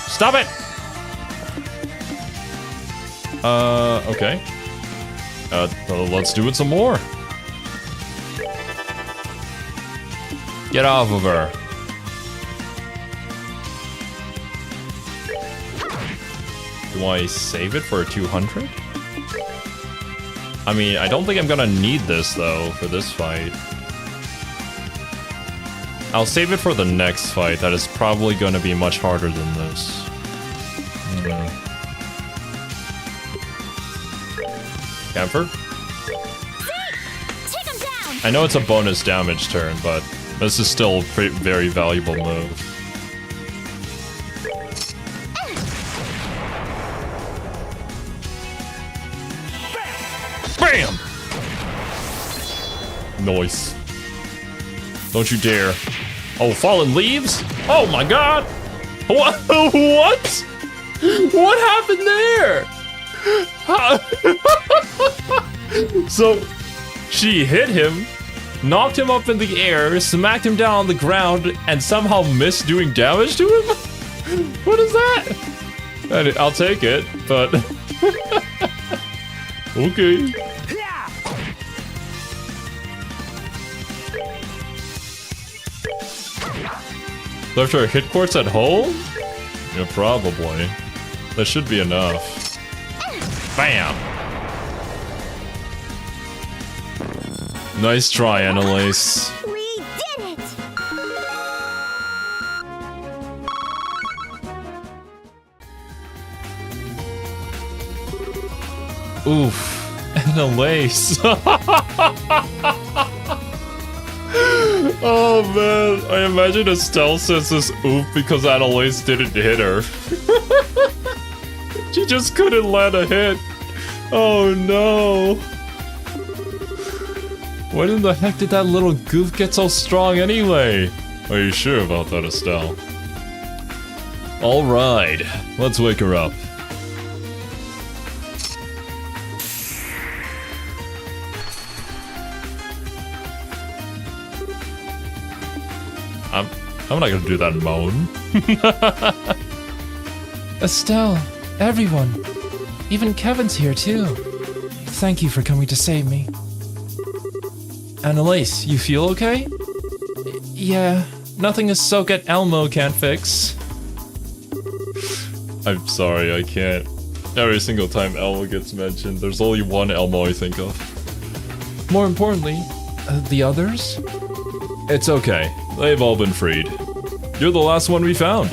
Stop it! Okay. Let's do it some more. Get off of her. Do I save it for a 200? I mean, I don't think I'm gonna need this, though, for this fight. I'll save it for the next fight. That is probably gonna be much harder than this. Camper? Take him down. I know it's a bonus damage turn, but this is still a very valuable move. BAM! Nice. Don't you dare. Oh, fallen leaves? Oh my god! What? What? What happened there? So, she hit him, knocked him up in the air, smacked him down on the ground, and somehow missed doing damage to him? What is that? I'll take it, but... okay. Left her hit quartz at home? Yeah, probably. That should be enough. Bam! Nice try, Annalise. We did it! Oof. Annalise. Oh man, I imagine Estelle says this oof because Annalise didn't hit her. She just couldn't land a hit. Oh no. When in the heck did that little goof get so strong anyway? Are you sure about that, Estelle? Alright, let's wake her up. I'm not gonna do that moan. Estelle, everyone. Even Kevin's here too. Thank you for coming to save me. Annalise, you feel okay? Yeah, nothing a soak at Elmo can't fix. I'm sorry, I can't. Every single time Elmo gets mentioned, there's only one Elmo I think of. More importantly, the others? It's okay. They've all been freed. You're the last one we found.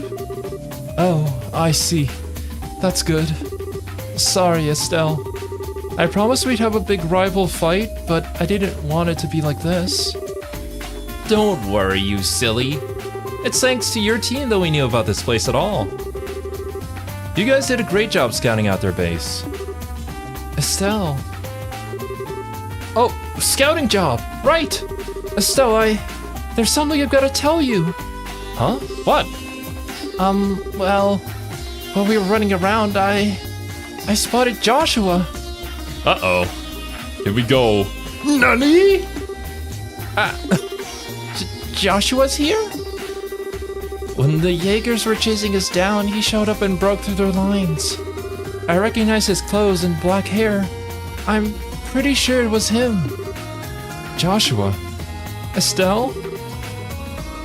Oh, I see. That's good. Sorry, Estelle. I promised we'd have a big rival fight, but I didn't want it to be like this. Don't worry, you silly. It's thanks to your team that we knew about this place at all. You guys did a great job scouting out their base. Estelle. Oh, scouting job, right. Estelle, there's something I've got to tell you. Huh? What? Well, while we were running around, I spotted Joshua. Uh-oh. Here we go. Nani? Joshua's here? When the Jaegers were chasing us down, he showed up and broke through their lines. I recognized his clothes and black hair. I'm pretty sure it was him. Joshua? Estelle?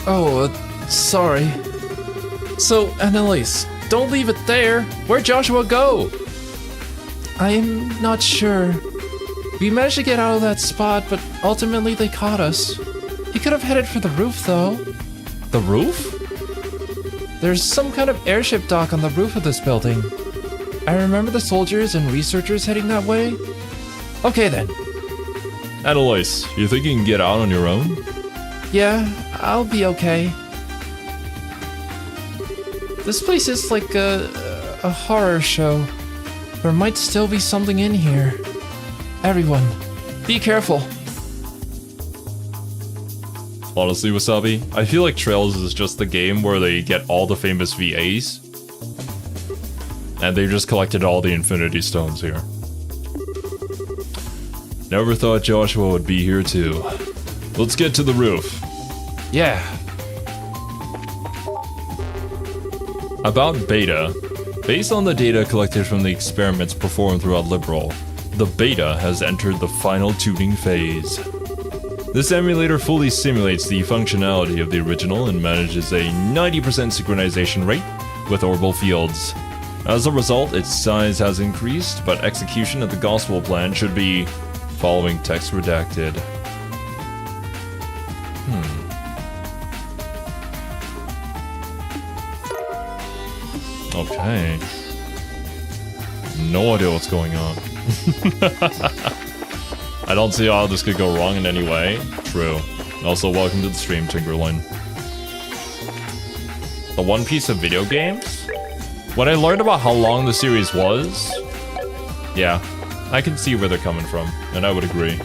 Oh, sorry. So, Annalise, don't leave it there. Where'd Joshua go? I'm not sure. We managed to get out of that spot, but ultimately they caught us. He could have headed for the roof, though. The roof? There's some kind of airship dock on the roof of this building. I remember the soldiers and researchers heading that way. Okay then. Annalise, you think you can get out on your own? Yeah, I'll be okay. This place is like a horror show. There might still be something in here. Everyone, be careful. Honestly, Wasabi, I feel like Trails is just the game where they get all the famous VAs. And they've just collected all the Infinity Stones here. Never thought Joshua would be here too. Let's get to the roof. Yeah. About Beta. Based on the data collected from the experiments performed throughout Liberal, the Beta has entered the final tuning phase. This emulator fully simulates the functionality of the original and manages a 90% synchronization rate with orbital fields. As a result, its size has increased, but execution of the gospel plan should be following text redacted. Okay. No idea what's going on. I don't see how this could go wrong in any way. True. Also, welcome to the stream, Tinkerlin. The One Piece of video games? When I learned about how long the series was, yeah, I can see where they're coming from, and I would agree.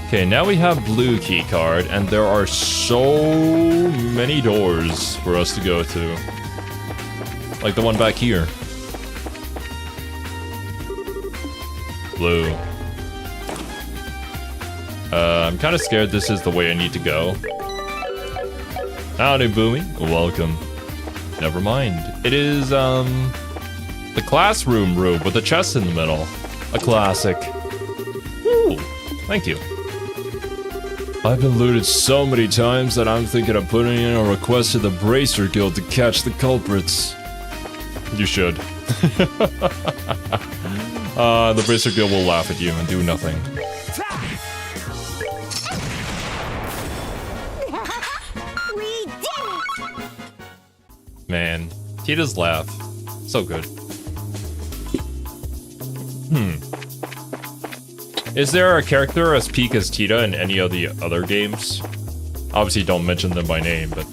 Okay, now we have blue key card, and there are so many doors for us to go to. Like the one back here. Blue. I'm kind of scared this is the way I need to go. Howdy, Boomy. Welcome. Never mind. It is, the classroom room with a chest in the middle. A classic. Woo! Thank you. I've been looted so many times that I'm thinking of putting in a request to the Bracer Guild to catch the culprits. You should. The Bracer Guild will laugh at you and do nothing. We did it! Man, Tita's laugh. So good. Is there a character as peak as Tita in any of the other games? Obviously don't mention them by name, but...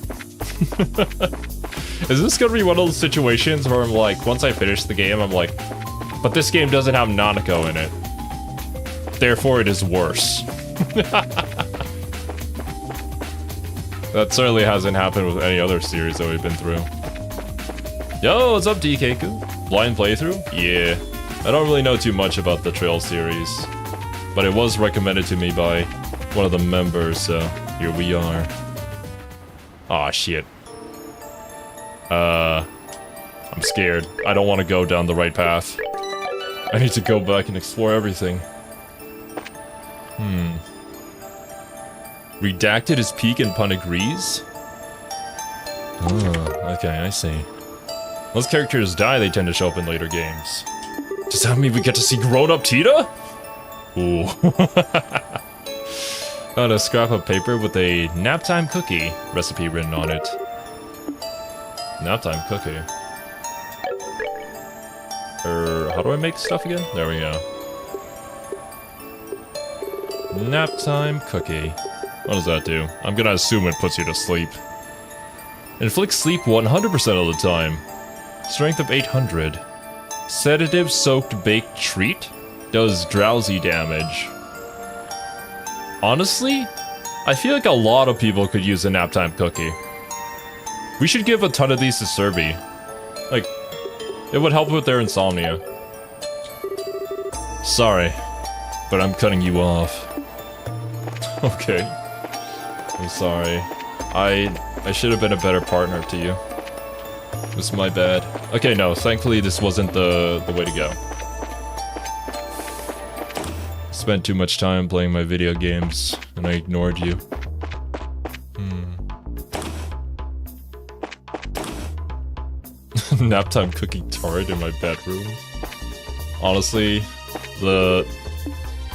Is this gonna be one of those situations where I'm like, once I finish the game, I'm like, but this game doesn't have Nanako in it. Therefore it is worse. That certainly hasn't happened with any other series that we've been through. Yo, what's up, DKku? Blind playthrough? Yeah. I don't really know too much about the Trail series, but it was recommended to me by one of the members, so here we are. Aw, shit. I'm scared. I don't want to go down the right path. I need to go back and explore everything. Redacted is peak and Pun agrees? Oh, okay, I see. Once characters die, they tend to show up in later games. Does that mean we get to see grown-up Tita? Ooh. Got a scrap of paper with a naptime cookie recipe written on it. Naptime cookie. How do I make stuff again? There we go. Naptime cookie. What does that do? I'm gonna assume it puts you to sleep. Inflicts sleep 100% of the time. Strength of 800. Sedative-soaked baked treat? Does drowsy damage. Honestly, I feel like a lot of people could use a naptime cookie. We should give a ton of these to Serby. Like, it would help with their insomnia. Sorry, but I'm cutting you off. Okay. I'm sorry. I should have been a better partner to you. It's my bad. Okay, no, thankfully this wasn't the way to go. Spent too much time playing my video games, and I ignored you. Naptime cookie tart in my bedroom. Honestly, the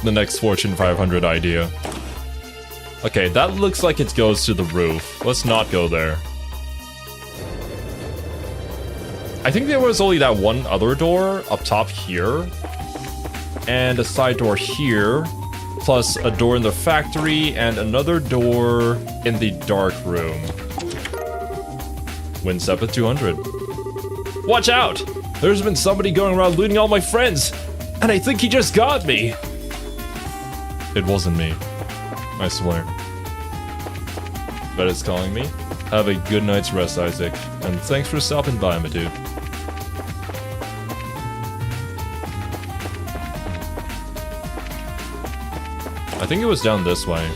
next Fortune 500 idea. Okay, that looks like it goes to the roof. Let's not go there. I think there was only that one other door up top here, and a side door here, plus a door in the factory, and another door in the dark room. Win step at 200. Watch out! There's been somebody going around looting all my friends, and I think he just got me! It wasn't me. I swear. But it's calling me. Have a good night's rest, Isaac, and thanks for stopping by, my dude. I think it was down this way.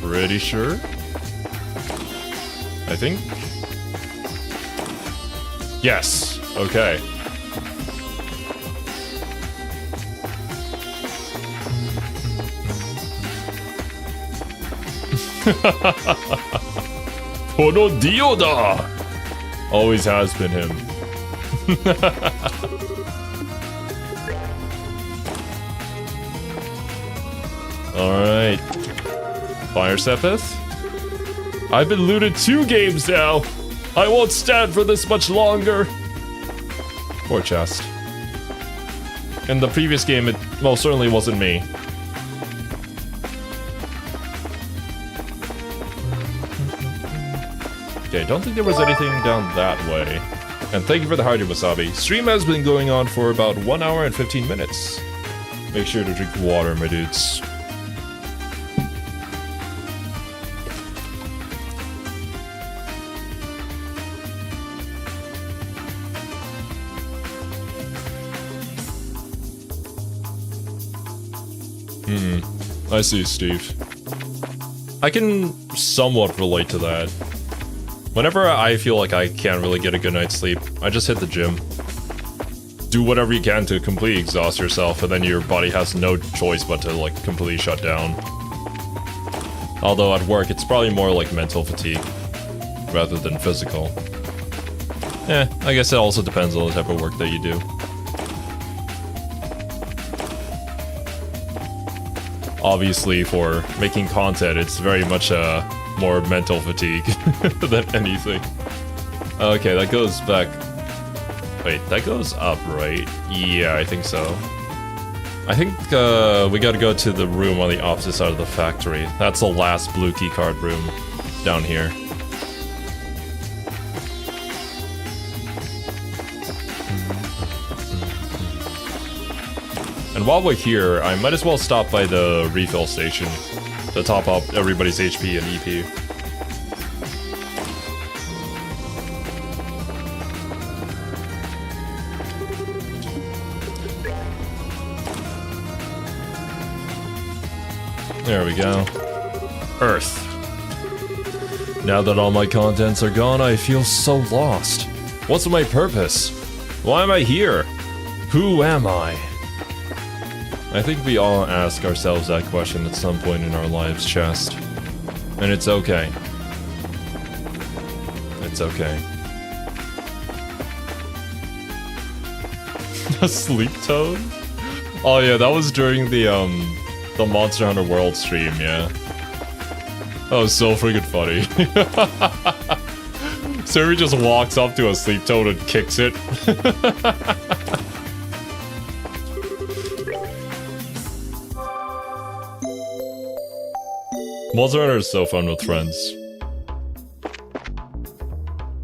Pretty sure? I think? Yes! Okay. Kono Dio da! Always has been him. Alright. Fire Sepith? I've been looted 2 games now! I won't stand for this much longer! Poor chest. In the previous game, it most certainly wasn't me. Okay, don't think there was anything down that way. And thank you for the Hydro Wasabi. Stream has been going on for about 1 hour and 15 minutes. Make sure to drink water, my dudes. I see, Steve. I can somewhat relate to that. Whenever I feel like I can't really get a good night's sleep, I just hit the gym. Do whatever you can to completely exhaust yourself, and then your body has no choice but to, like, completely shut down. Although at work, it's probably more like mental fatigue, rather than physical. I guess it also depends on the type of work that you do. Obviously, for making content, it's very much more mental fatigue than anything. Okay, that goes back. Wait, that goes up, right? Yeah, I think so. I think we gotta go to the room on the opposite side of the factory. That's the last blue keycard room down here. And while we're here, I might as well stop by the refill station to top up everybody's HP and EP. There we go. Earth. Now that all my contents are gone, I feel so lost. What's my purpose? Why am I here? Who am I? I think we all ask ourselves that question at some point in our lives, Chest. And it's okay. It's okay. A sleep toad? Oh yeah, that was during the Monster Hunter World stream, yeah. That was so freaking funny. Suri just walks up to a sleep toad and kicks it. Monster Hunter is so fun with friends.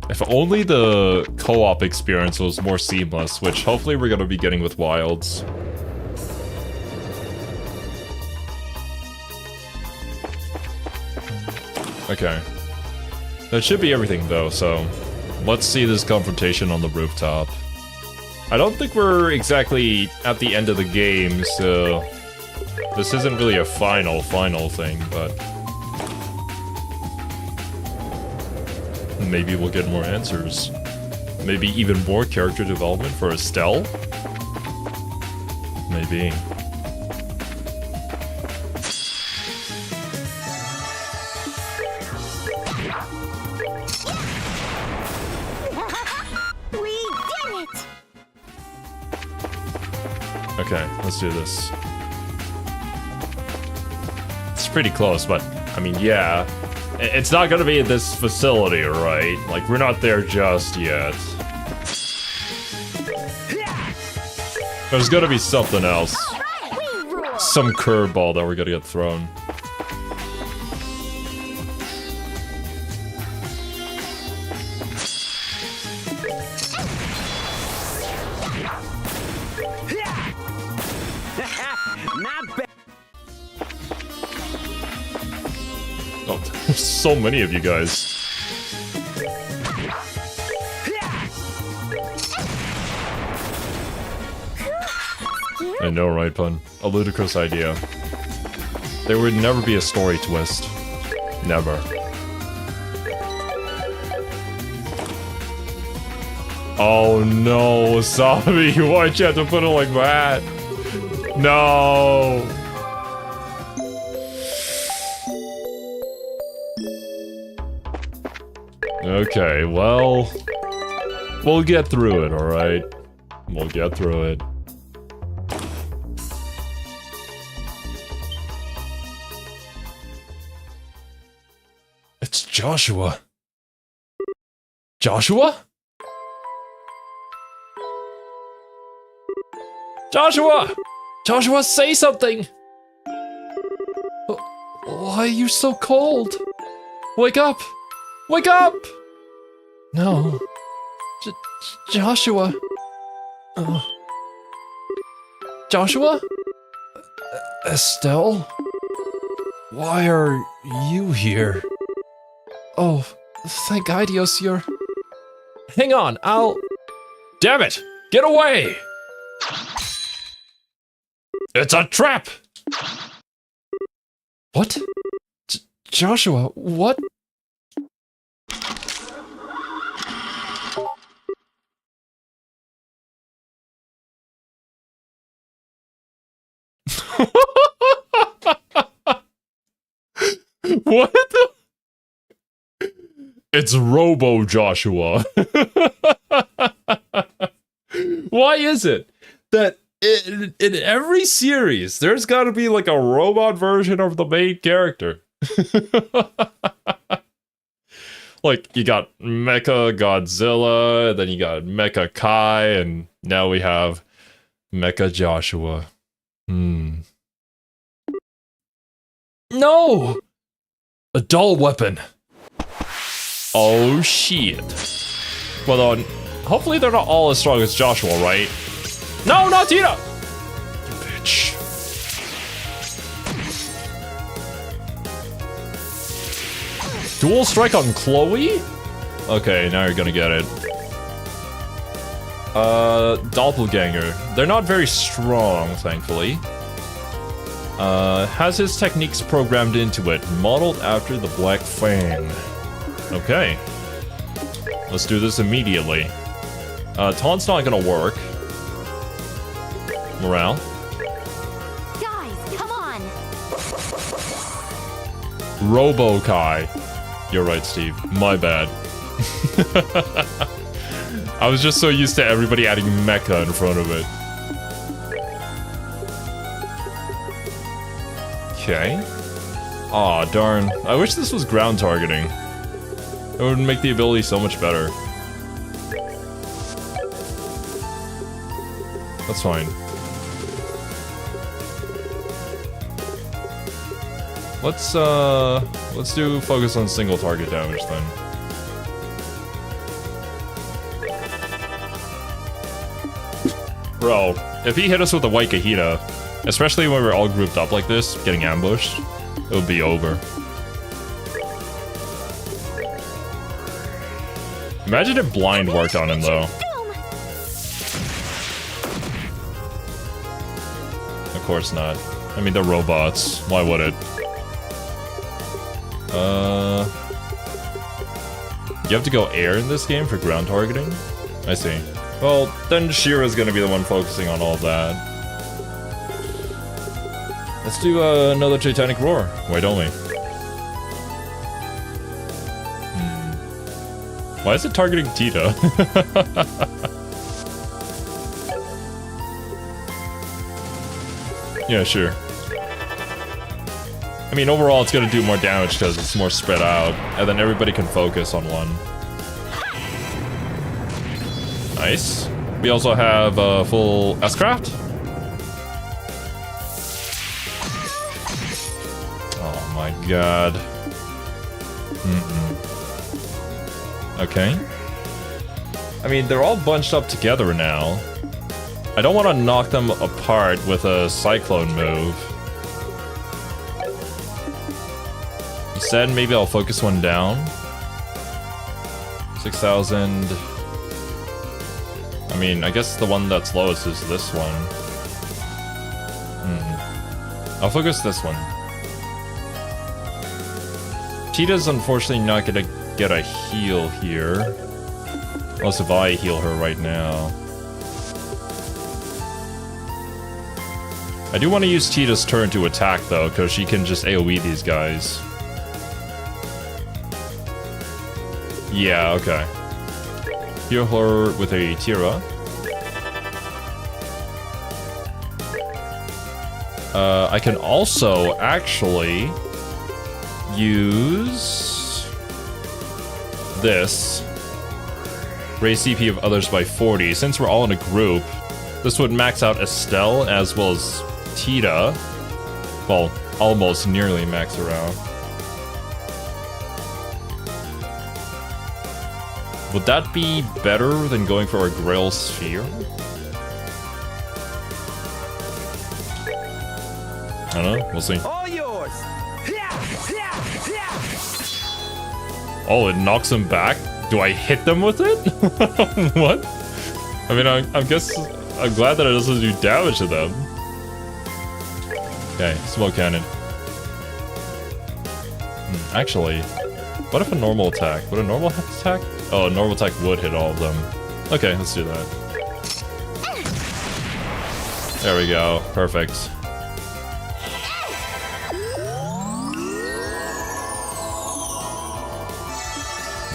If only the co-op experience was more seamless, which hopefully we're gonna be getting with Wilds. Okay. That should be everything though, so let's see this confrontation on the rooftop. I don't think we're exactly at the end of the game, so this isn't really a final thing, but maybe we'll get more answers. Maybe even more character development for Estelle? Maybe. We did it! Okay, let's do this. It's pretty close, but, I mean, yeah. It's not gonna be at this facility, right? Like, we're not there just yet. There's gonna be something else. Some curveball that we're gonna get thrown. Not bad. Oh, there's so many of you guys. I know, right, Pun? A ludicrous idea. There would never be a story twist. Never. Oh no, Wasabi, why'd you have to put it like that? No! Okay, well... we'll get through it, alright? We'll get through it. It's Joshua. Joshua? Joshua! Joshua, say something! Why are you so cold? Wake up! Wake up! No. Joshua. Joshua? Estelle? Why are you here? Oh, thank God, Dios, you're... Hang on, I'll... Damn it! Get away! It's a trap! What? Joshua, what? What? It's Robo Joshua. Why is it that in every series there's got to be like a robot version of the main character? Like you got Mecha Godzilla, then you got Mecha Kai, and now we have Mecha Joshua. No! A dull weapon. Oh shit. Well then, hopefully they're not all as strong as Joshua, right? No, not Tina! You bitch. Dual strike on Chloe? Okay, now you're gonna get it. Doppelganger. They're not very strong, thankfully. Has his techniques programmed into it, modeled after the Black Fang. Okay. Let's do this immediately. Taunt's not gonna work. Morale. Guys, come on. Robo-Kai. You're right, Steve. My bad. I was just so used to everybody adding mecha in front of it. Okay. Aw, darn. I wish this was ground targeting. It would make the ability so much better. That's fine. Let's do focus on single target damage then. Bro, if he hit us with a white Kahita, especially when we're all grouped up like this, getting ambushed, it would be over. Imagine if blind worked on him though. Of course not. I mean, they're robots. Why would it? You have to go air in this game for ground targeting? I see. Well, then Shira's gonna be the one focusing on all of that. Let's do another Titanic Roar. Why don't we? Why is it targeting Tita? Yeah, sure. I mean, overall, it's gonna do more damage because it's more spread out, and then everybody can focus on one. Nice. We also have a full S-Craft. Oh my god. Okay. I mean, they're all bunched up together now. I don't want to knock them apart with a Cyclone move. Instead, maybe I'll focus one down. 6,000. I mean, I guess the one that's lowest is this one. I'll focus this one. Tita's unfortunately not gonna get a heal here. Unless if I heal her right now. I do want to use Tita's turn to attack though, because she can just AoE these guys. Yeah, okay. Heal her with a Tira. I can also actually use this. Raise CP of others by 40. Since we're all in a group, this would max out Estelle as well as Tita. Well, almost nearly max her out. Would that be better than going for a Grail Sphere? I don't know. We'll see. All yours. Oh, it knocks them back? Do I hit them with it? What? I mean, I guess I'm glad that it doesn't do damage to them. Okay, smoke cannon. Actually, what if a normal attack? Would a normal attack? Oh, a normal attack would hit all of them. Okay, let's do that. There we go. Perfect.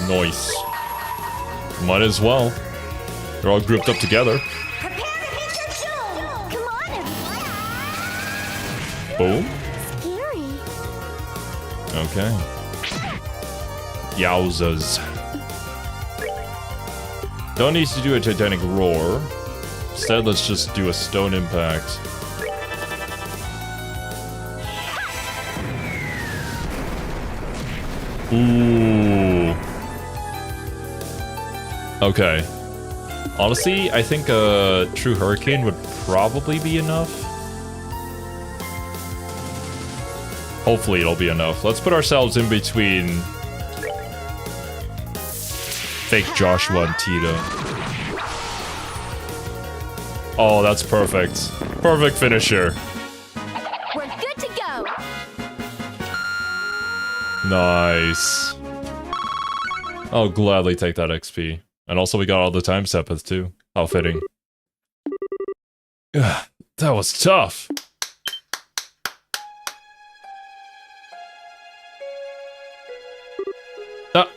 Nice. Might as well. They're all grouped up together. Prepare to hit your doom! Come on! Boom. Scary. Okay. Yowzas. Don't need to do a titanic roar. Instead, let's just do a stone impact. Ooh. Okay. Honestly, I think a true hurricane would probably be enough. Hopefully it'll be enough. Let's put ourselves in between fake Joshua and Tita. Oh, that's perfect. Perfect finisher. We're good to go. Nice. I'll gladly take that XP. And also we got all the time sepith too. How fitting. Ugh, that was tough. Ah.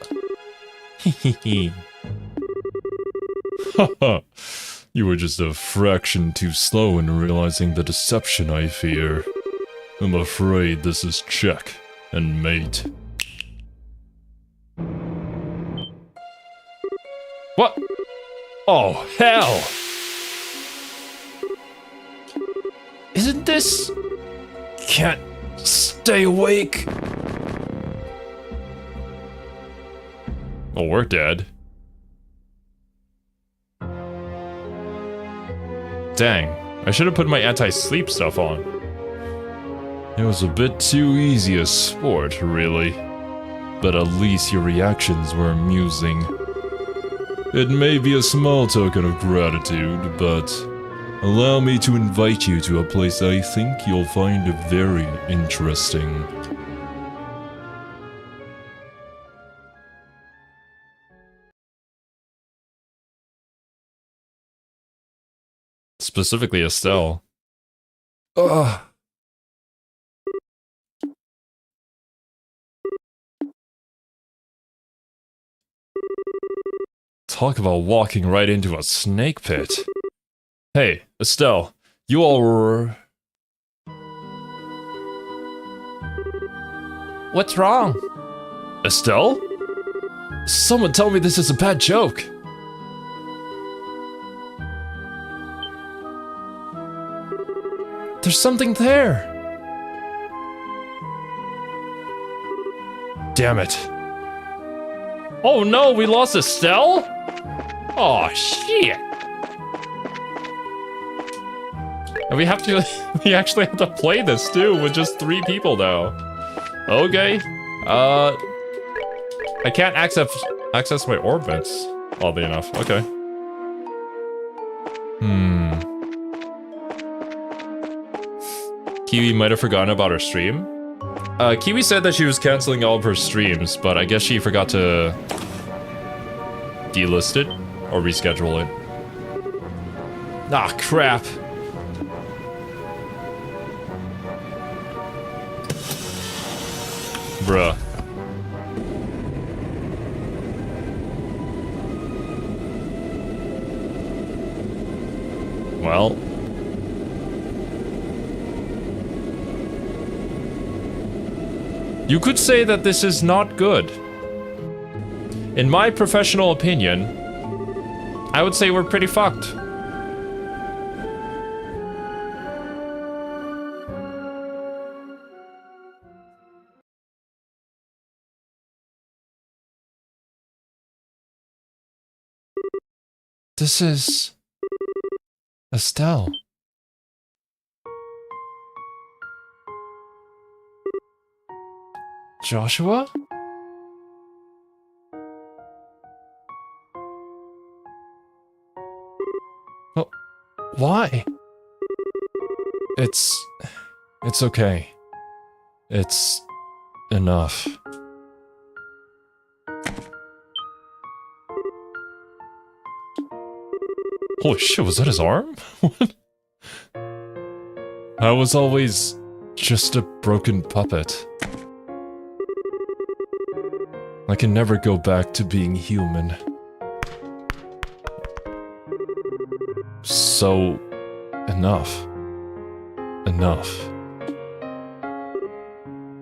Hehehe. Haha. You were just a fraction too slow in realizing the deception I fear. I'm afraid this is check and mate. What? Oh, hell! Isn't this... Can't stay awake? Oh, we're dead. Dang, I should have put my anti-sleep stuff on. It was a bit too easy a sport, really. But at least your reactions were amusing. It may be a small token of gratitude, but allow me to invite you to a place I think you'll find very interesting. Specifically Estelle. Ugh. Talk about walking right into a snake pit. Hey, Estelle, you all were... What's wrong? Estelle? Someone tell me this is a bad joke. There's something there. Damn it. Oh no, we lost Estelle? Oh shit. And we actually have to play this too with just 3 people now. Okay. I can't access my orbits, oddly enough. Okay. Kiwi might have forgotten about her stream. Kiwi said that she was canceling all of her streams, but I guess she forgot to delist it or reschedule it. Ah, crap. Bruh. Well. You could say that this is not good. In my professional opinion, I would say we're pretty fucked. This is... Estelle. Joshua? Oh, why? It's okay. It's enough. Holy shit, was that his arm? What? I was always just a broken puppet. I can never go back to being human. So, enough. Enough.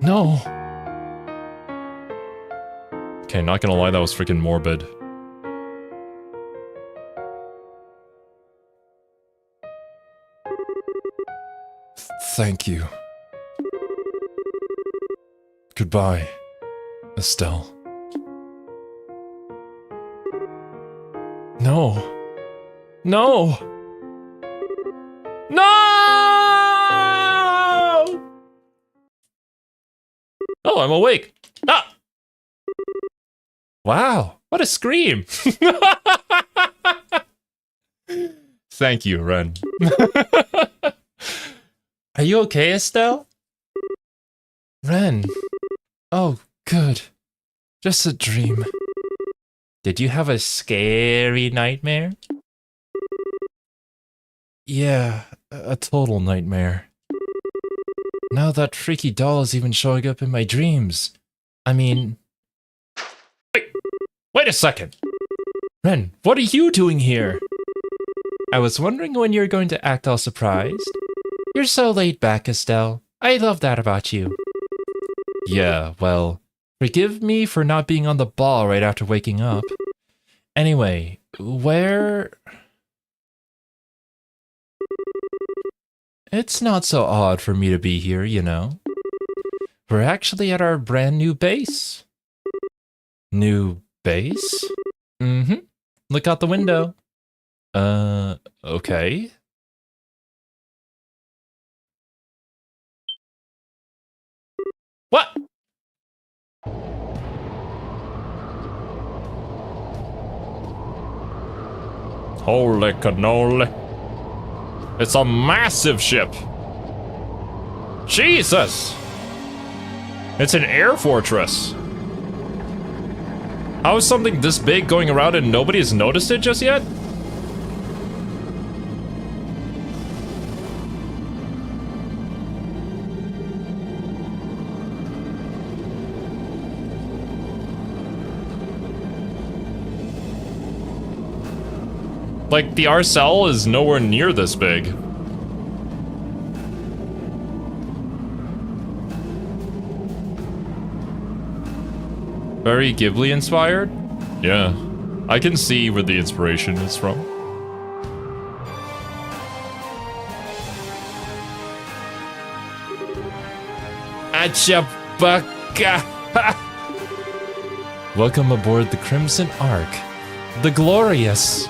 No! Okay, not gonna lie, that was freaking morbid. Thank you. Goodbye, Estelle. No. No! No! Oh, I'm awake. Ah! Wow, what a scream! Thank you, Ren. Are you okay, Estelle? Ren. Oh, good. Just a dream. Did you have a scary nightmare? Yeah, a total nightmare. Now that freaky doll is even showing up in my dreams. I mean... Wait a second! Ren, what are you doing here? I was wondering when you were going to act all surprised. You're so laid back, Estelle. I love that about you. Yeah, well, forgive me for not being on the ball right after waking up. Anyway, where... It's not so odd for me to be here, you know. We're actually at our brand new base. New base? Mm-hmm. Look out the window. Okay. What? Holy cannoli. It's a massive ship. Jesus! It's an air fortress. How is something this big going around and nobody has noticed it just yet? Like, the Aerosol is nowhere near this big. Very Ghibli inspired? Yeah, I can see where the inspiration is from. Achabaka! Welcome aboard the Crimson Ark. The Glorious.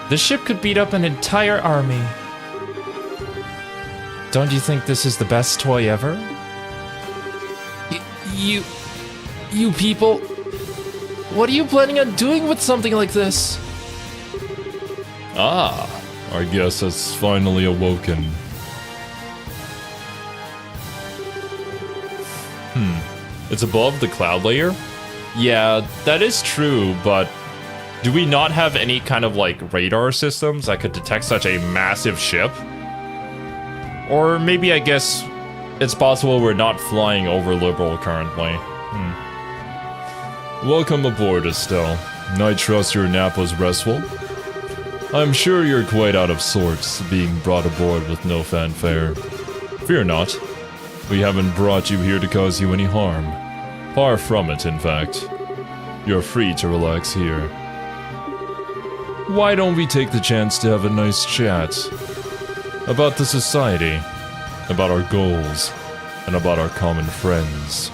The ship could beat up an entire army. Don't you think this is the best toy ever? You people, what are you planning on doing with something like this? Ah, our guest has finally awoken. It's above the cloud layer? Yeah, that is true, but do we not have any kind of, like, radar systems that could detect such a massive ship? Or maybe, I guess, it's possible we're not flying over Liberal currently. Welcome aboard, Estelle. I trust your nap was restful. I'm sure you're quite out of sorts, being brought aboard with no fanfare. Fear not. We haven't brought you here to cause you any harm. Far from it, in fact. You're free to relax here. Why don't we take the chance to have a nice chat about the society, about our goals, and about our common friends.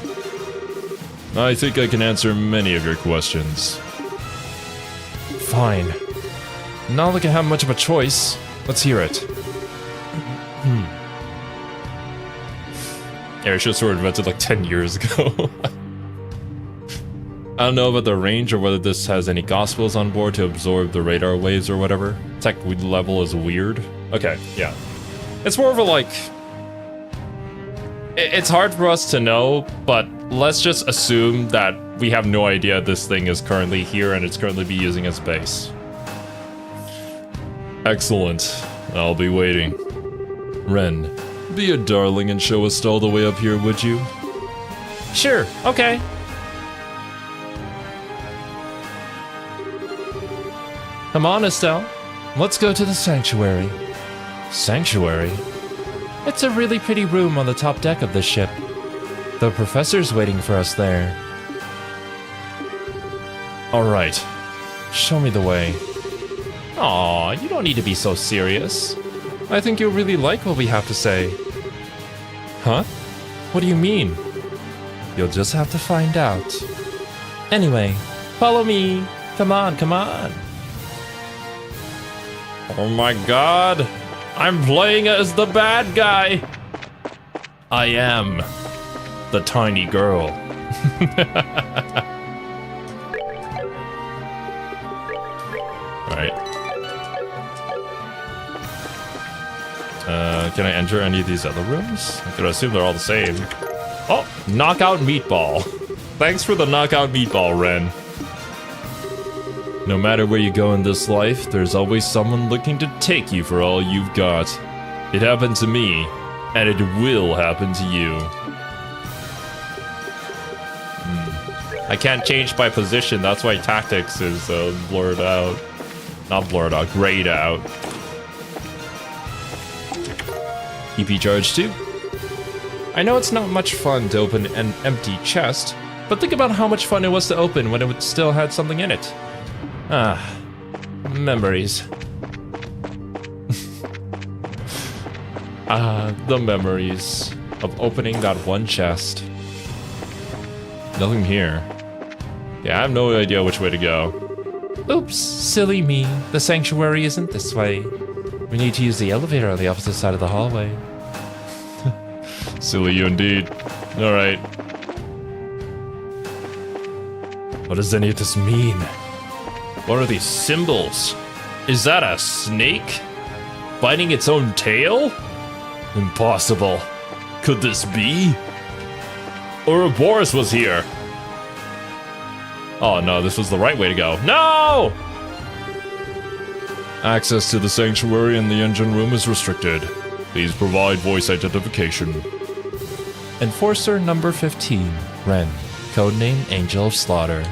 I think I can answer many of your questions. Fine. Not like I have much of a choice. Let's hear it. Airships were invented like 10 years ago. I don't know about the range or whether this has any gospels on board to absorb the radar waves or whatever. Tech level is weird. Okay, yeah. It's more of a like... It's hard for us to know, but let's just assume that we have no idea this thing is currently here and it's currently be using its base. Excellent. I'll be waiting. Ren, be a darling and show Estelle the way up here, would you? Sure, okay. Come on, Estelle. Let's go to the sanctuary. Sanctuary? It's a really pretty room on the top deck of the ship. The professor's waiting for us there. Alright. Show me the way. Aw, you don't need to be so serious. I think you'll really like what we have to say. Huh? What do you mean? You'll just have to find out. Anyway, follow me. Come on, come on. Oh my god! I'm playing as the bad guy! I am the tiny girl. Alright. Can I enter any of these other rooms? I could assume they're all the same. Oh! Knockout meatball. Thanks for the knockout meatball, Ren. No matter where you go in this life, there's always someone looking to take you for all you've got. It happened to me, and it will happen to you. I can't change my position, that's why tactics is blurred out. Not blurred out, grayed out. EP charge 2. I know it's not much fun to open an empty chest, but think about how much fun it was to open when it still had something in it. Ah, memories. The memories of opening that one chest. Nothing here. Yeah, I have no idea which way to go. Oops, silly me. The sanctuary isn't this way. We need to use the elevator on the opposite side of the hallway. Silly you indeed. Alright. What does any of this mean? What are these symbols? Is that a snake? Biting its own tail? Impossible. Could this be? Ouroboros was here. Oh no, this was the right way to go. No! Access to the sanctuary and the engine room is restricted. Please provide voice identification. Enforcer number 15, Ren. Codename Angel of Slaughter.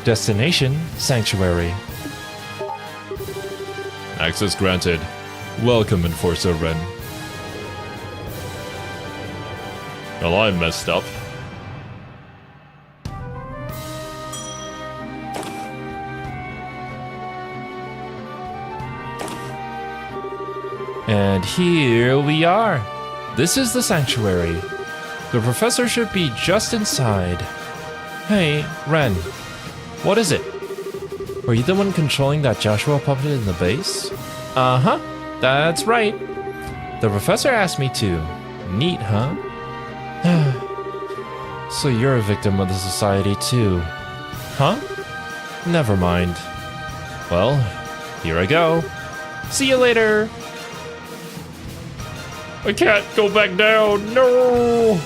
Destination, Sanctuary. Access granted. Welcome, Enforcer Ren. Well, I messed up. And here we are. This is the sanctuary. The professor should be just inside. Hey, Ren. What is it? Were you the one controlling that Joshua puppet in the base? Uh-huh. That's right. The professor asked me to. Neat, huh? So you're a victim of the society too. Huh? Never mind. Well, here I go. See you later. I can't go back down. No!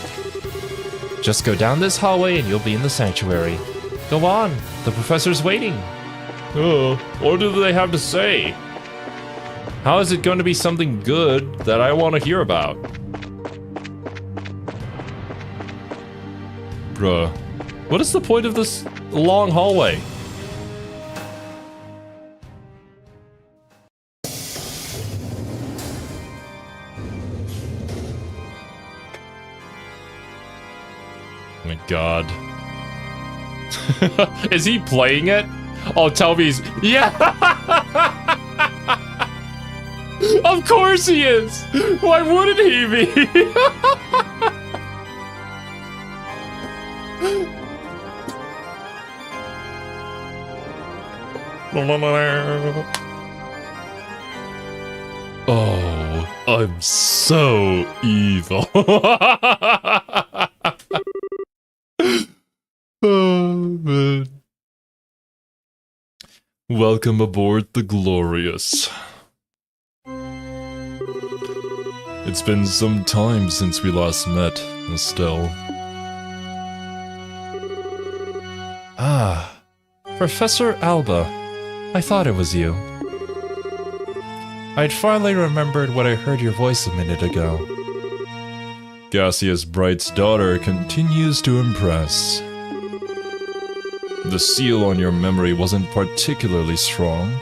Just go down this hallway and you'll be in the sanctuary. Go on. The professor's waiting. What do they have to say? How is it going to be something good that I want to hear about? Bruh. What is the point of this long hallway? Oh my god. Is he playing it? Oh, tell me he's... Yeah! Of course he is! Why wouldn't he be? Oh. I'm so evil. Oh, man. Welcome aboard the Glorious. It's been some time since we last met, Estelle. Ah, Professor Alba. I thought it was you. I'd finally remembered when I heard your voice a minute ago. Gaseous Bright's daughter continues to impress. The seal on your memory wasn't particularly strong,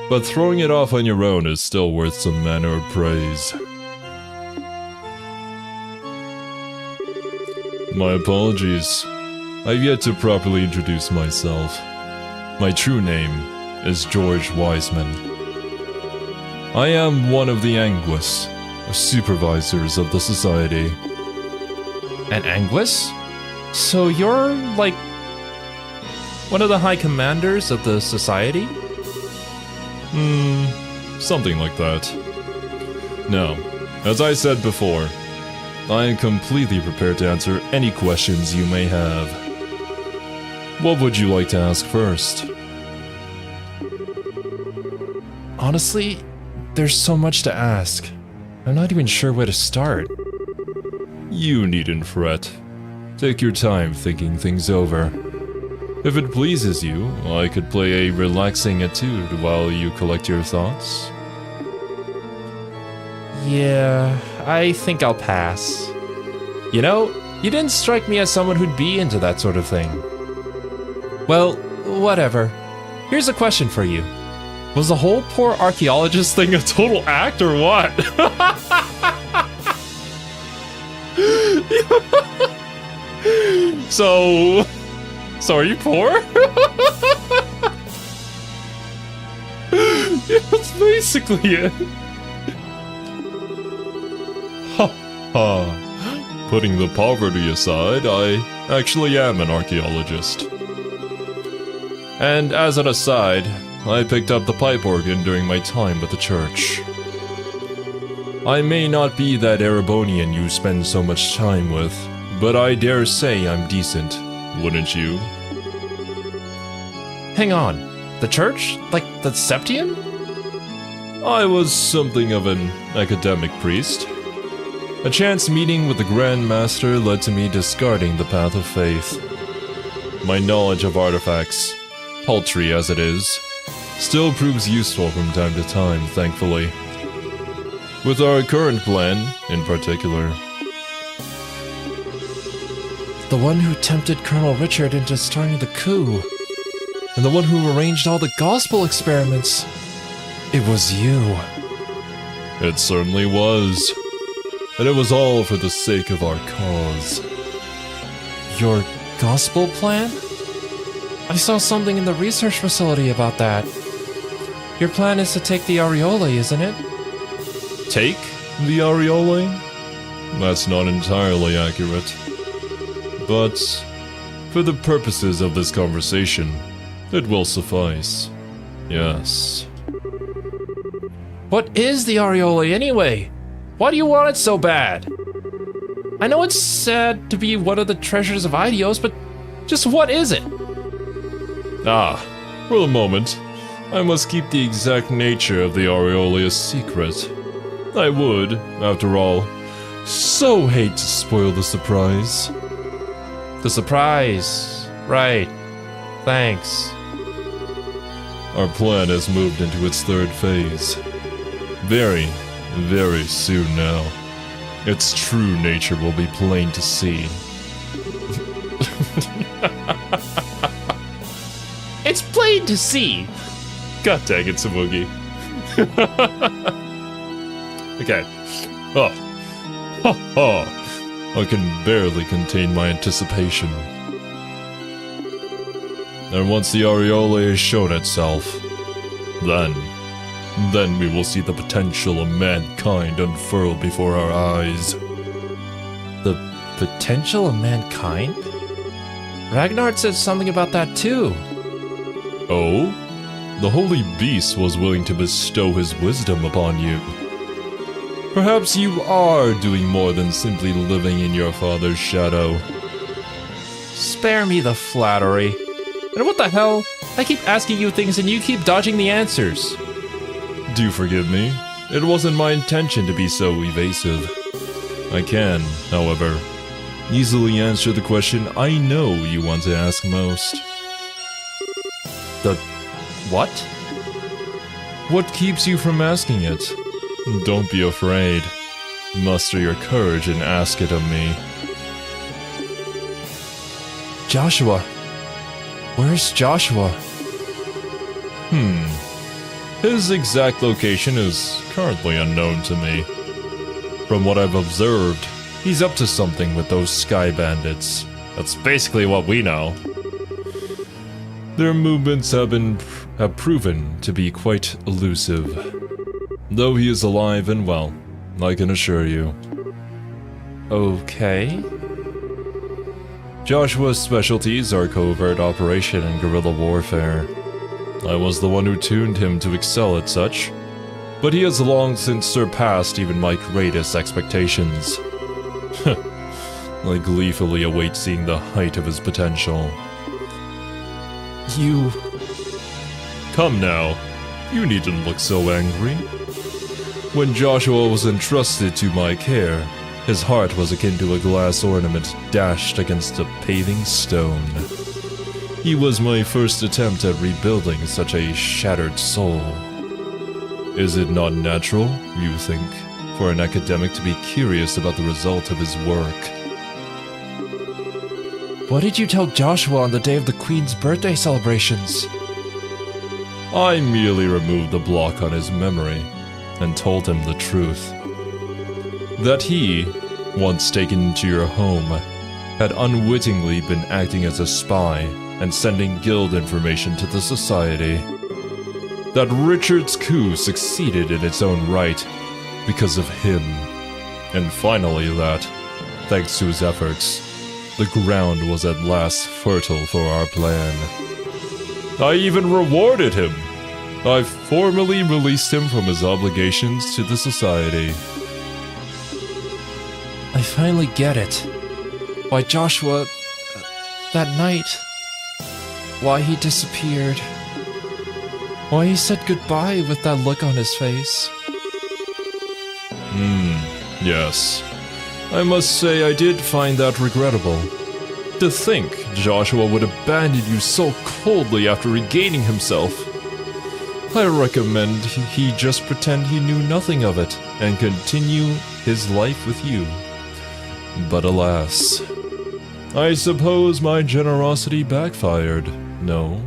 but throwing it off on your own is still worth some manner of praise. My apologies. I've yet to properly introduce myself. My true name is George Wiseman. I am one of the Anguis, supervisors of the Society. An Anguis? So you're, like, one of the high commanders of the Society? Something like that. Now, as I said before, I am completely prepared to answer any questions you may have. What would you like to ask first? Honestly, there's so much to ask. I'm not even sure where to start. You needn't fret. Take your time thinking things over. If it pleases you, I could play a relaxing etude while you collect your thoughts. Yeah, I think I'll pass. You know, you didn't strike me as someone who'd be into that sort of thing. Well, whatever. Here's a question for you. Was the whole poor archaeologist thing a total act or what? So are you poor? That's basically it. Ha ha. Putting the poverty aside, I actually am an archaeologist. And as an aside, I picked up the pipe organ during my time with the church. I may not be that Erebonian you spend so much time with, but I dare say I'm decent, wouldn't you? Hang on. The church? Like the Septian? I was something of an academic priest. A chance meeting with the Grand Master led to me discarding the path of faith. My knowledge of artifacts, paltry as it is, still proves useful from time to time, thankfully. With our current plan, in particular. The one who tempted Colonel Richard into starting the coup. And the one who arranged all the gospel experiments. It was you. It certainly was. And it was all for the sake of our cause. Your gospel plan? I saw something in the research facility about that. Your plan is to take the Aureole, isn't it? Take the Aureole? That's not entirely accurate. But for the purposes of this conversation, it will suffice. Yes. What is the Aureole anyway? Why do you want it so bad? I know it's sad to be one of the treasures of Idios, but just what is it? For the moment, I must keep the exact nature of the Aureole a secret. I would, after all, so hate to spoil the surprise. The surprise. Right. Thanks. Our plan has moved into its third phase. Very, very soon now. Its true nature will be plain to see. It's plain to see. God dang it, Samugi. Okay. Oh. Ha ha. I can barely contain my anticipation. And once the Aureole has shown itself, then we will see the potential of mankind unfurled before our eyes. The potential of mankind? Ragnar said something about that too. Oh? The Holy Beast was willing to bestow his wisdom upon you. Perhaps you are doing more than simply living in your father's shadow. Spare me the flattery. And what the hell? I keep asking you things and you keep dodging the answers. Do forgive me. It wasn't my intention to be so evasive. I can, however, easily answer the question I know you want to ask most. The what? What keeps you from asking it? Don't be afraid. Muster your courage and ask it of me. Joshua. Where's Joshua? His exact location is currently unknown to me. From what I've observed, he's up to something with those sky bandits. That's basically what we know. Their movements have proven to be quite elusive. Though he is alive and well, I can assure you. Okay. Joshua's specialties are covert operation and guerrilla warfare. I was the one who tuned him to excel at such, but he has long since surpassed even my greatest expectations. I gleefully await seeing the height of his potential. You... Come now, you needn't look so angry. When Joshua was entrusted to my care, his heart was akin to a glass ornament dashed against a paving stone. He was my first attempt at rebuilding such a shattered soul. Is it not natural, you think, for an academic to be curious about the result of his work? What did you tell Joshua on the day of the Queen's birthday celebrations? I merely removed the block on his memory and told him the truth. That he, once taken into your home, had unwittingly been acting as a spy and sending guild information to the society. That Richard's coup succeeded in its own right because of him. And finally that, thanks to his efforts, the ground was at last fertile for our plan. I even rewarded him. I formally released him from his obligations to the society. I finally get it. Why Joshua... that night... why he disappeared. Why he said goodbye with that look on his face. Yes. I must say I did find that regrettable. To think Joshua would abandon you so coldly after regaining himself. I recommend he just pretend he knew nothing of it and continue his life with you. But alas, I suppose my generosity backfired, no?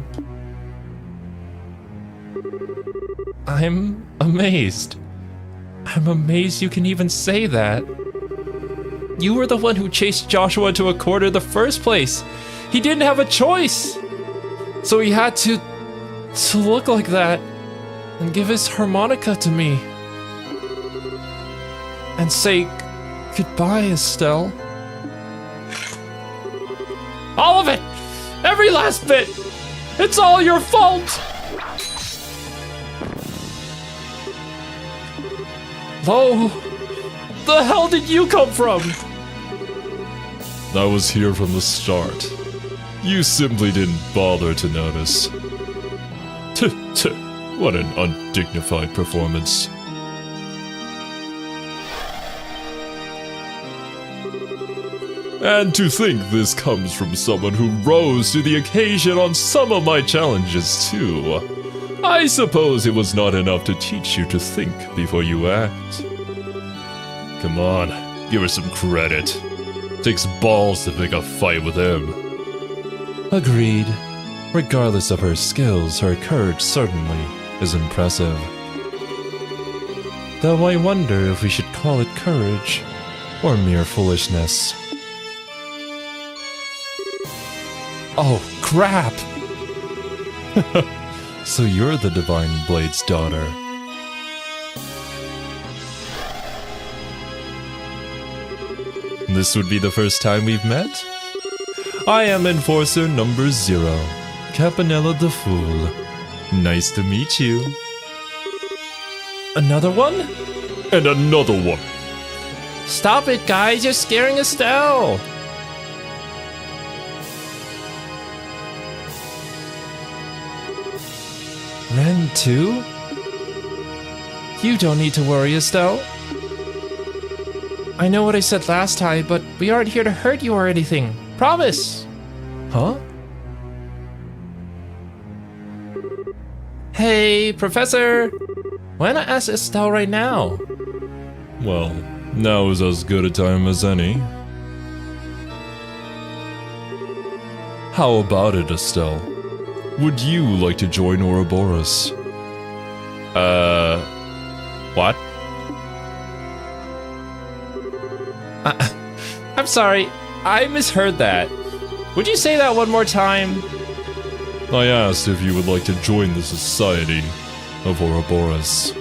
I'm amazed. I'm amazed you can even say that. You were the one who chased Joshua to a corner in the first place. He didn't have a choice. So he had to look like that and give his harmonica to me. And say goodbye, Estelle. All of it! Every last bit! It's all your fault! Oh, the hell did you come from? I was here from the start. You simply didn't bother to notice. What an undignified performance. And to think this comes from someone who rose to the occasion on some of my challenges, too. I suppose it was not enough to teach you to think before you act. Come on, give her some credit. Takes balls to pick a fight with him. Agreed. Regardless of her skills, her courage certainly is impressive. Though I wonder if we should call it courage or mere foolishness. Oh, crap! So you're the Divine Blade's daughter. This would be the first time we've met? I am Enforcer number 0, Campanella the Fool. Nice to meet you. Another one? And another one. Stop it, guys. You're scaring Estelle. Ren too? You don't need to worry, Estelle. I know what I said last time, but we aren't here to hurt you or anything. Promise! Huh? Hey, Professor! Why not ask Estelle right now? Well, now is as good a time as any. How about it, Estelle? Would you like to join Ouroboros? What? I'm sorry, I misheard that. Would you say that one more time? I asked if you would like to join the Society of Ouroboros.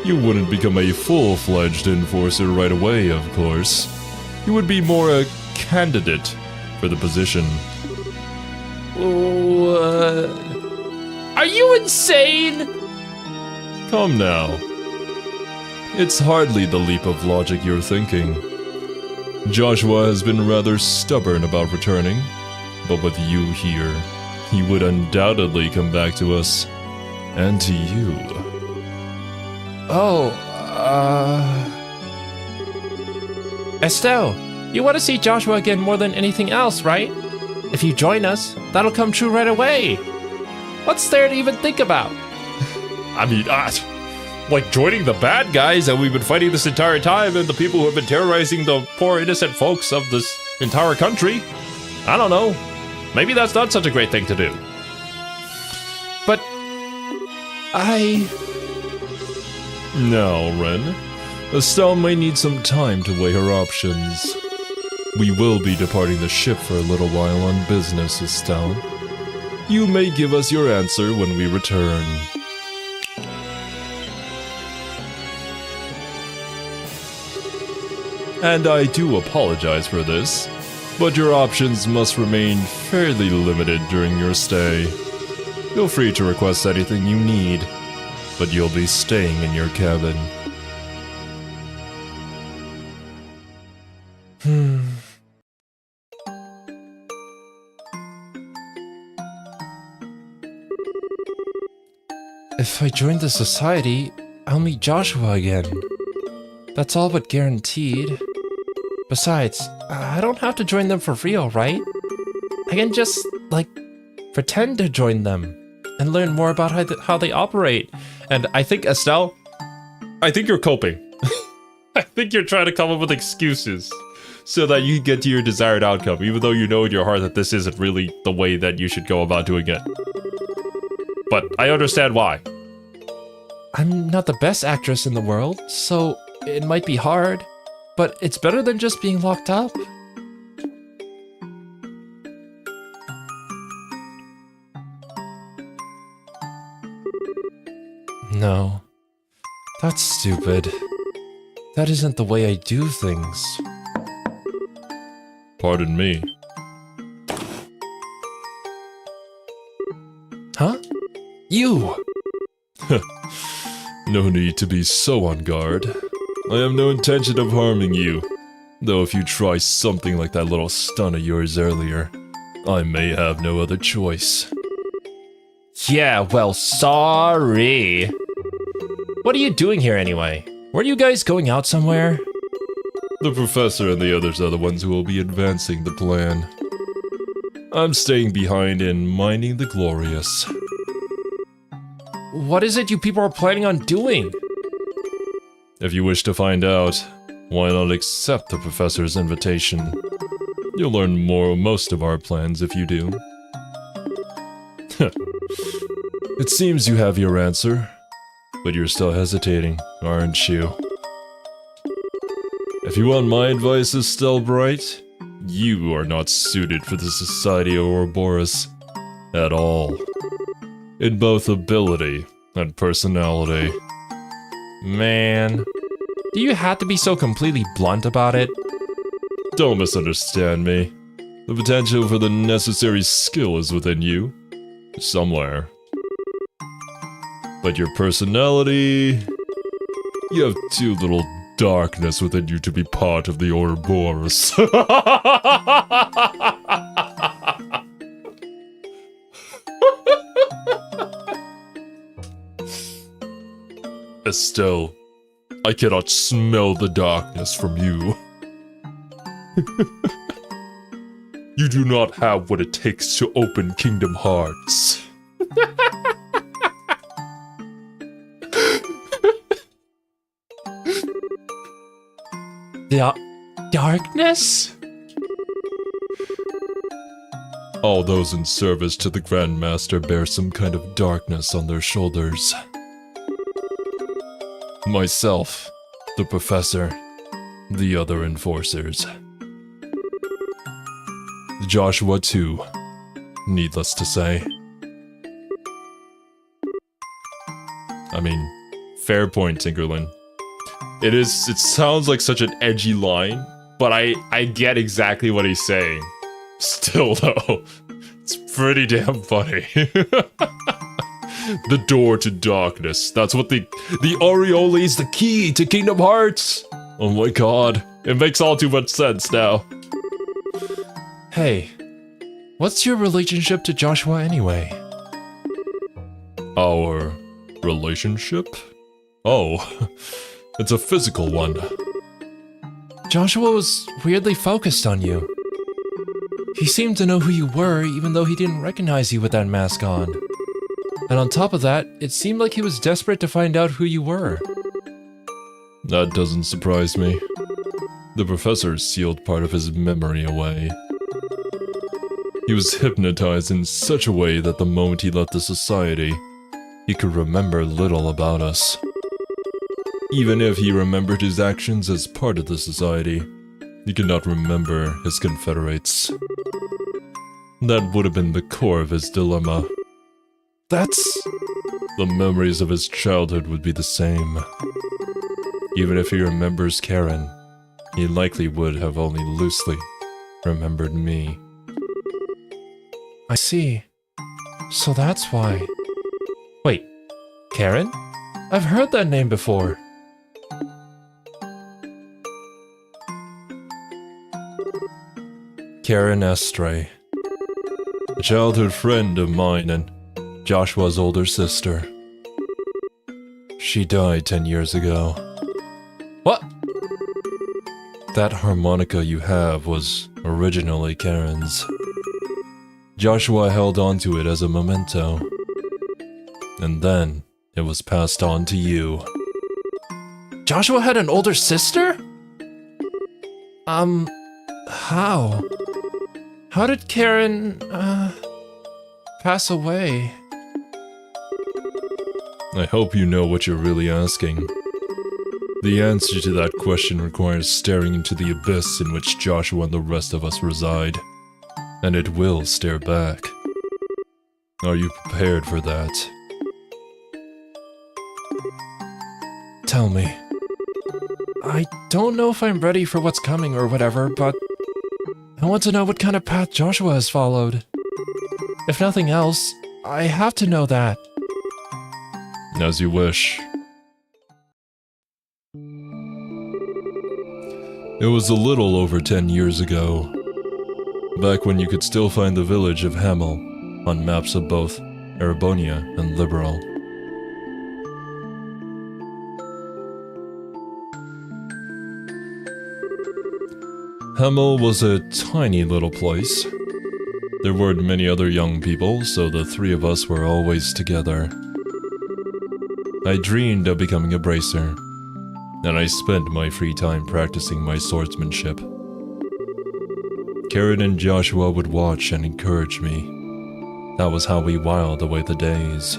You wouldn't become a full-fledged enforcer right away, of course. You would be more a candidate for the position. Are you insane? Come now. It's hardly the leap of logic you're thinking. Joshua has been rather stubborn about returning, but with you here, he would undoubtedly come back to us, and to you. Estelle, you want to see Joshua again more than anything else, right? If you join us, that'll come true right away. What's there to even think about? I mean, like joining the bad guys that we've been fighting this entire time and the people who have been terrorizing the poor innocent folks of this entire country? I don't know. Maybe that's not such a great thing to do. But No, Ren. Estelle may need some time to weigh her options. We will be departing the ship for a little while on business, Estelle. You may give us your answer when we return. And I do apologize for this, but your options must remain fairly limited during your stay. Feel free to request anything you need, but you'll be staying in your cabin. if I join the Society, I'll meet Joshua again. That's all but guaranteed. Besides, I don't have to join them for real, right? I can just, like, pretend to join them and learn more about how they operate. And I think, Estelle, I think you're coping. I think you're trying to come up with excuses so that you get to your desired outcome, even though you know in your heart that this isn't really the way that you should go about doing it. But I understand why. I'm not the best actress in the world, so it might be hard, but it's better than just being locked up. No, that's stupid. That isn't the way I do things. Pardon me. Huh? You! No need to be so on guard. I have no intention of harming you. Though if you try something like that little stunt of yours earlier, I may have no other choice. Yeah, well, sorry. What are you doing here anyway? Were you guys going out somewhere? The professor and the others are the ones who will be advancing the plan. I'm staying behind and minding the glorious. What is it you people are planning on doing? If you wish to find out, why not accept the professor's invitation? You'll learn most of our plans if you do. It seems you have your answer, but you're still hesitating, aren't you? If you want my advice, Estelle Bright, you are not suited for the Society of Ouroboros at all. In both ability and personality. Man, do you have to be so completely blunt about it? Don't misunderstand me. The potential for the necessary skill is within you. Somewhere. But your personality... You have too little darkness within you to be part of the Ouroboros. Estelle, I cannot smell the darkness from you. You do not have what it takes to open Kingdom Hearts. Darkness? All those in service to the Grandmaster bear some kind of darkness on their shoulders. Myself, the Professor, the other enforcers. Joshua too, needless to say. I mean, fair point, Tinkerlin. It sounds like such an edgy line, but I get exactly what he's saying. Still though, it's pretty damn funny. The door to darkness. That's what the aureole is the key to Kingdom Hearts. Oh my god. It makes all too much sense now. Hey, what's your relationship to Joshua anyway? Our relationship? Oh, it's a physical one. Joshua was weirdly focused on you. He seemed to know who you were, even though he didn't recognize you with that mask on. And on top of that, it seemed like he was desperate to find out who you were. That doesn't surprise me. The professor sealed part of his memory away. He was hypnotized in such a way that the moment he left the society, he could remember little about us. Even if he remembered his actions as part of the society, he could not remember his confederates. That would have been the core of his dilemma. The memories of his childhood would be the same. Even if he remembers Karen, he likely would have only loosely remembered me. I see. So that's why. Wait, Karen? I've heard that name before. Karen Estelle. A childhood friend of mine and Joshua's older sister. She died 10 years ago. What? That harmonica you have was originally Karen's. Joshua held onto it as a memento. And then it was passed on to you. Joshua had an older sister? How? How did Karen, pass away? I hope you know what you're really asking. The answer to that question requires staring into the abyss in which Joshua and the rest of us reside. And it will stare back. Are you prepared for that? Tell me. I don't know if I'm ready for what's coming or whatever, but I want to know what kind of path Joshua has followed. If nothing else, I have to know that. As you wish. It was a little over 10 years ago. Back when you could still find the village of Hamel on maps of both Erebonia and Liberal. Hamel was a tiny little place. There weren't many other young people, so the three of us were always together. I dreamed of becoming a bracer, and I spent my free time practicing my swordsmanship. Karen and Joshua would watch and encourage me. That was how we whiled away the days.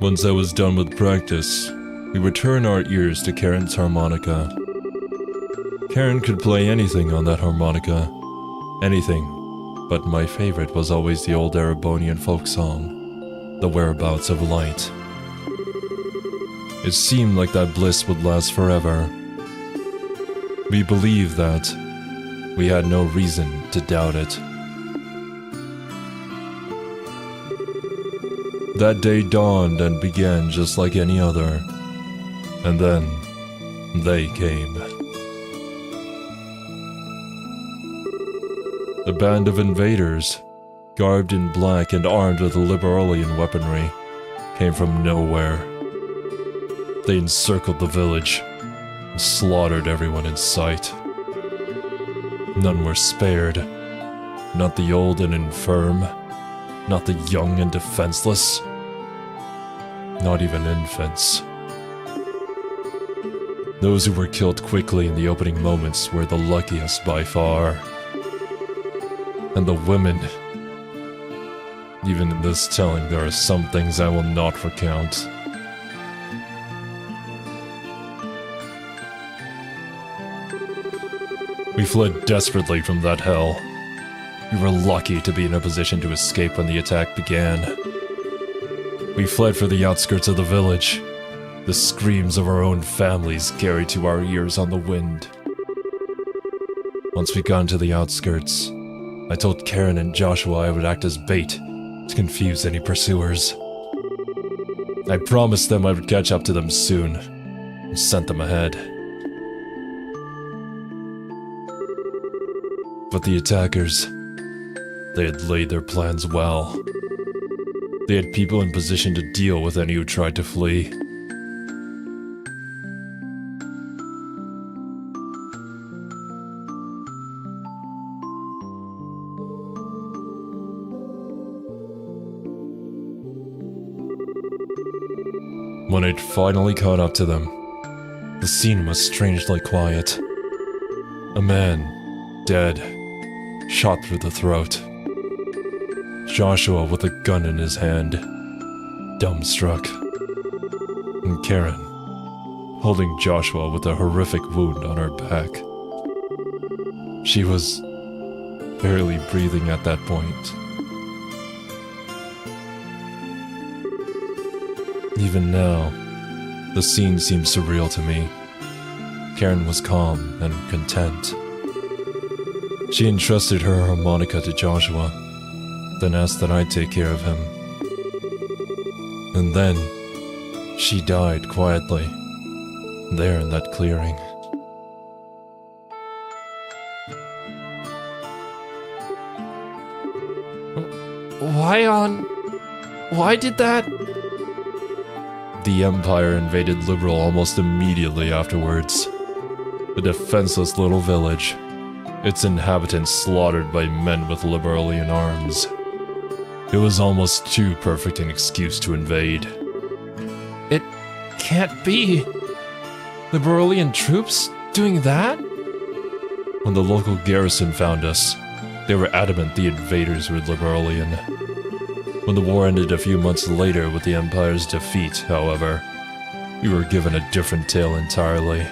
Once I was done with practice, we would turn our ears to Karen's harmonica. Karen could play anything on that harmonica. Anything. But my favorite was always the old Erebonian folk song, The Whereabouts of Light. It seemed like that bliss would last forever. We believed that. We had no reason to doubt it. That day dawned and began just like any other. And then, they came. A band of invaders, garbed in black and armed with Liberalian weaponry, came from nowhere. They encircled the village and slaughtered everyone in sight. None were spared. Not the old and infirm, not the young and defenseless, not even infants. Those who were killed quickly in the opening moments were the luckiest by far. And the women. Even in this telling, there are some things I will not recount. We fled desperately from that hell. We were lucky to be in a position to escape when the attack began. We fled for the outskirts of the village. The screams of our own families carried to our ears on the wind. Once we got to the outskirts, I told Karen and Joshua I would act as bait to confuse any pursuers. I promised them I would catch up to them soon, and sent them ahead. But the attackers, they had laid their plans well. They had people in position to deal with any who tried to flee. When I'd finally caught up to them, the scene was strangely quiet. A man, dead, shot through the throat. Joshua with a gun in his hand, dumbstruck. And Karen, holding Joshua with a horrific wound on her back. She was barely breathing at that point. Even now, the scene seems surreal to me. Karen was calm and content. She entrusted her harmonica to Joshua, then asked that I take care of him. And then, she died quietly, there in that clearing. Why did that? The Empire invaded Liberal almost immediately afterwards. A defenseless little village, its inhabitants slaughtered by men with Liberalian arms. It was almost too perfect an excuse to invade. It can't be. Liberalian troops doing that? When the local garrison found us, they were adamant the invaders were Liberalian. When the war ended a few months later with the Empire's defeat, however, we were given a different tale entirely.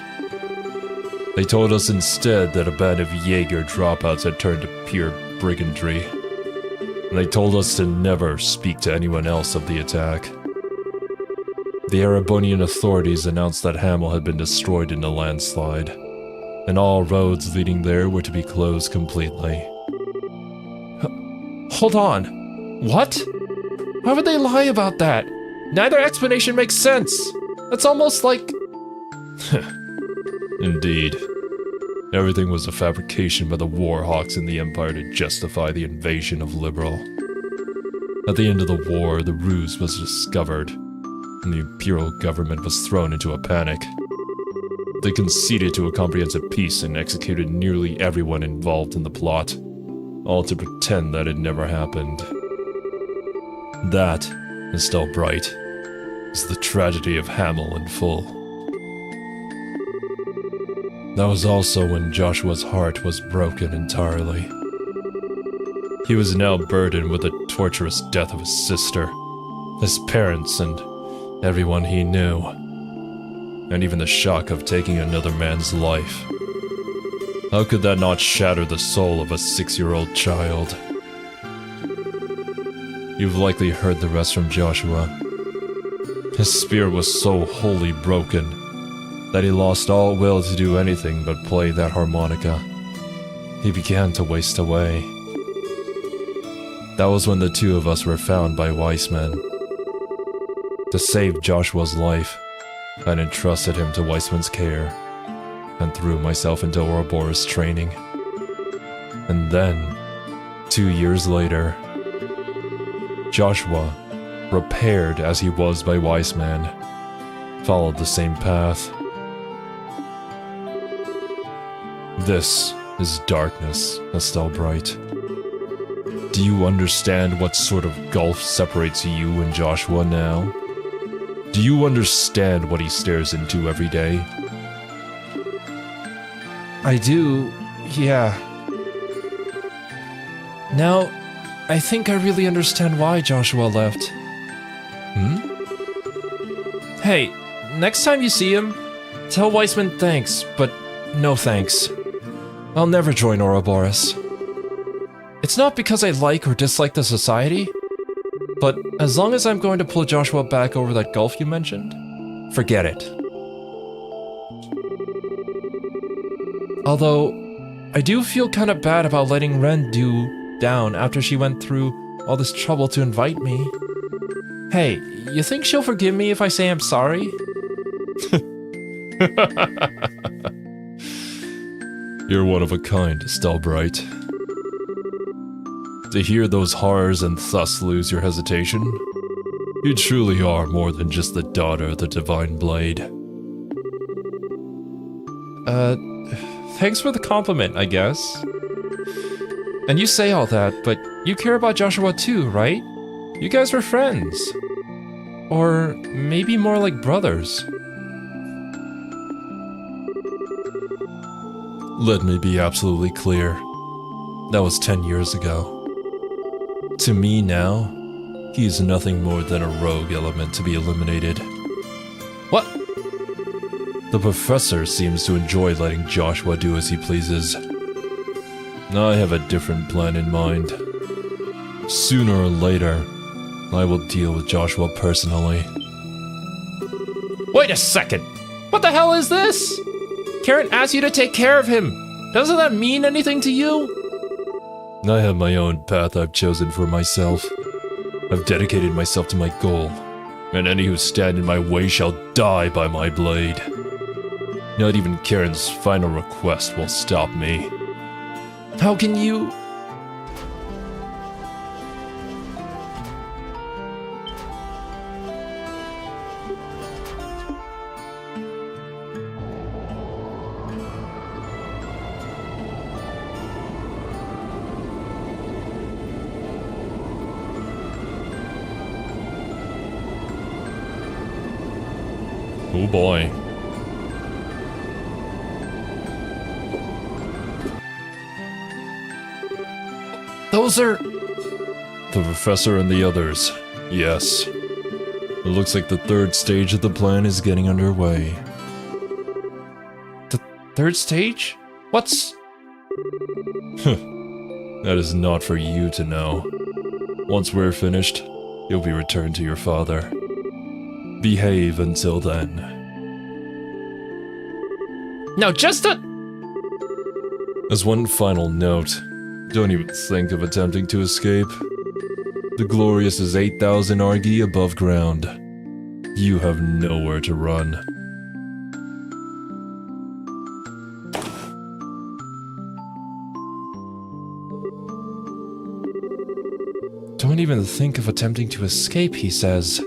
They told us instead that a band of Jaeger dropouts had turned to pure brigandry. And they told us to never speak to anyone else of the attack. The Erebonian authorities announced that Hamel had been destroyed in a landslide, and all roads leading there were to be closed completely. Hold on. What? Why would they lie about that? Neither explanation makes sense. That's almost like... Indeed. Everything was a fabrication by the warhawks in the Empire to justify the invasion of Liberal. At the end of the war, the ruse was discovered, and the Imperial government was thrown into a panic. They conceded to a comprehensive peace and executed nearly everyone involved in the plot, all to pretend that it never happened. That, Estelle Bright, is the tragedy of Hamel in full. That was also when Joshua's heart was broken entirely. He was now burdened with the torturous death of his sister, his parents, and everyone he knew, and even the shock of taking another man's life. How could that not shatter the soul of a 6-year-old child? You've likely heard the rest from Joshua. His spirit was so wholly broken that he lost all will to do anything but play that harmonica. He began to waste away. That was when the two of us were found by wise men, To save Joshua's life, I entrusted him to Weissman's care and threw myself into Ouroboros training. And then, 2 years later, Joshua, repaired as he was by Weissman, followed the same path. This is darkness, Estelle Bright. Do you understand what sort of gulf separates you and Joshua now? Do you understand what he stares into every day? I do, yeah. Now, I think I really understand why Joshua left. Hey, next time you see him, tell Weissman thanks, but no thanks. I'll never join Ouroboros. It's not because I like or dislike the society, but as long as I'm going to pull Joshua back over that gulf you mentioned, forget it. Although, I do feel kind of bad about letting Ren do down after she went through all this trouble to invite me. Hey, you think she'll forgive me if I say I'm sorry? You're one of a kind, Estelle Bright. To hear those horrors and thus lose your hesitation, you truly are more than just the daughter of the Divine Blade. Thanks for the compliment, I guess. And you say all that, but you care about Joshua too, right? You guys were friends. Or maybe more like brothers. Let me be absolutely clear. That was 10 years ago. To me now, he is nothing more than a rogue element to be eliminated. What? The professor seems to enjoy letting Joshua do as he pleases. I have a different plan in mind. Sooner or later, I will deal with Joshua personally. Wait a second! What the hell is this? Karen asked you to take care of him. Doesn't that mean anything to you? I have my own path I've chosen for myself. I've dedicated myself to my goal, and any who stand in my way shall die by my blade. Not even Karen's final request will stop me. How can you... Oh boy. Those are... The professor and the others. Yes. It looks like the third stage of the plan is getting underway. The third stage? What's... That is not for you to know. Once we're finished, you'll be returned to your father. Behave until then. No, just a... As one final note, don't even think of attempting to escape. The Glorious is 8,000 Argi above ground. You have nowhere to run. Don't even think of attempting to escape, he says.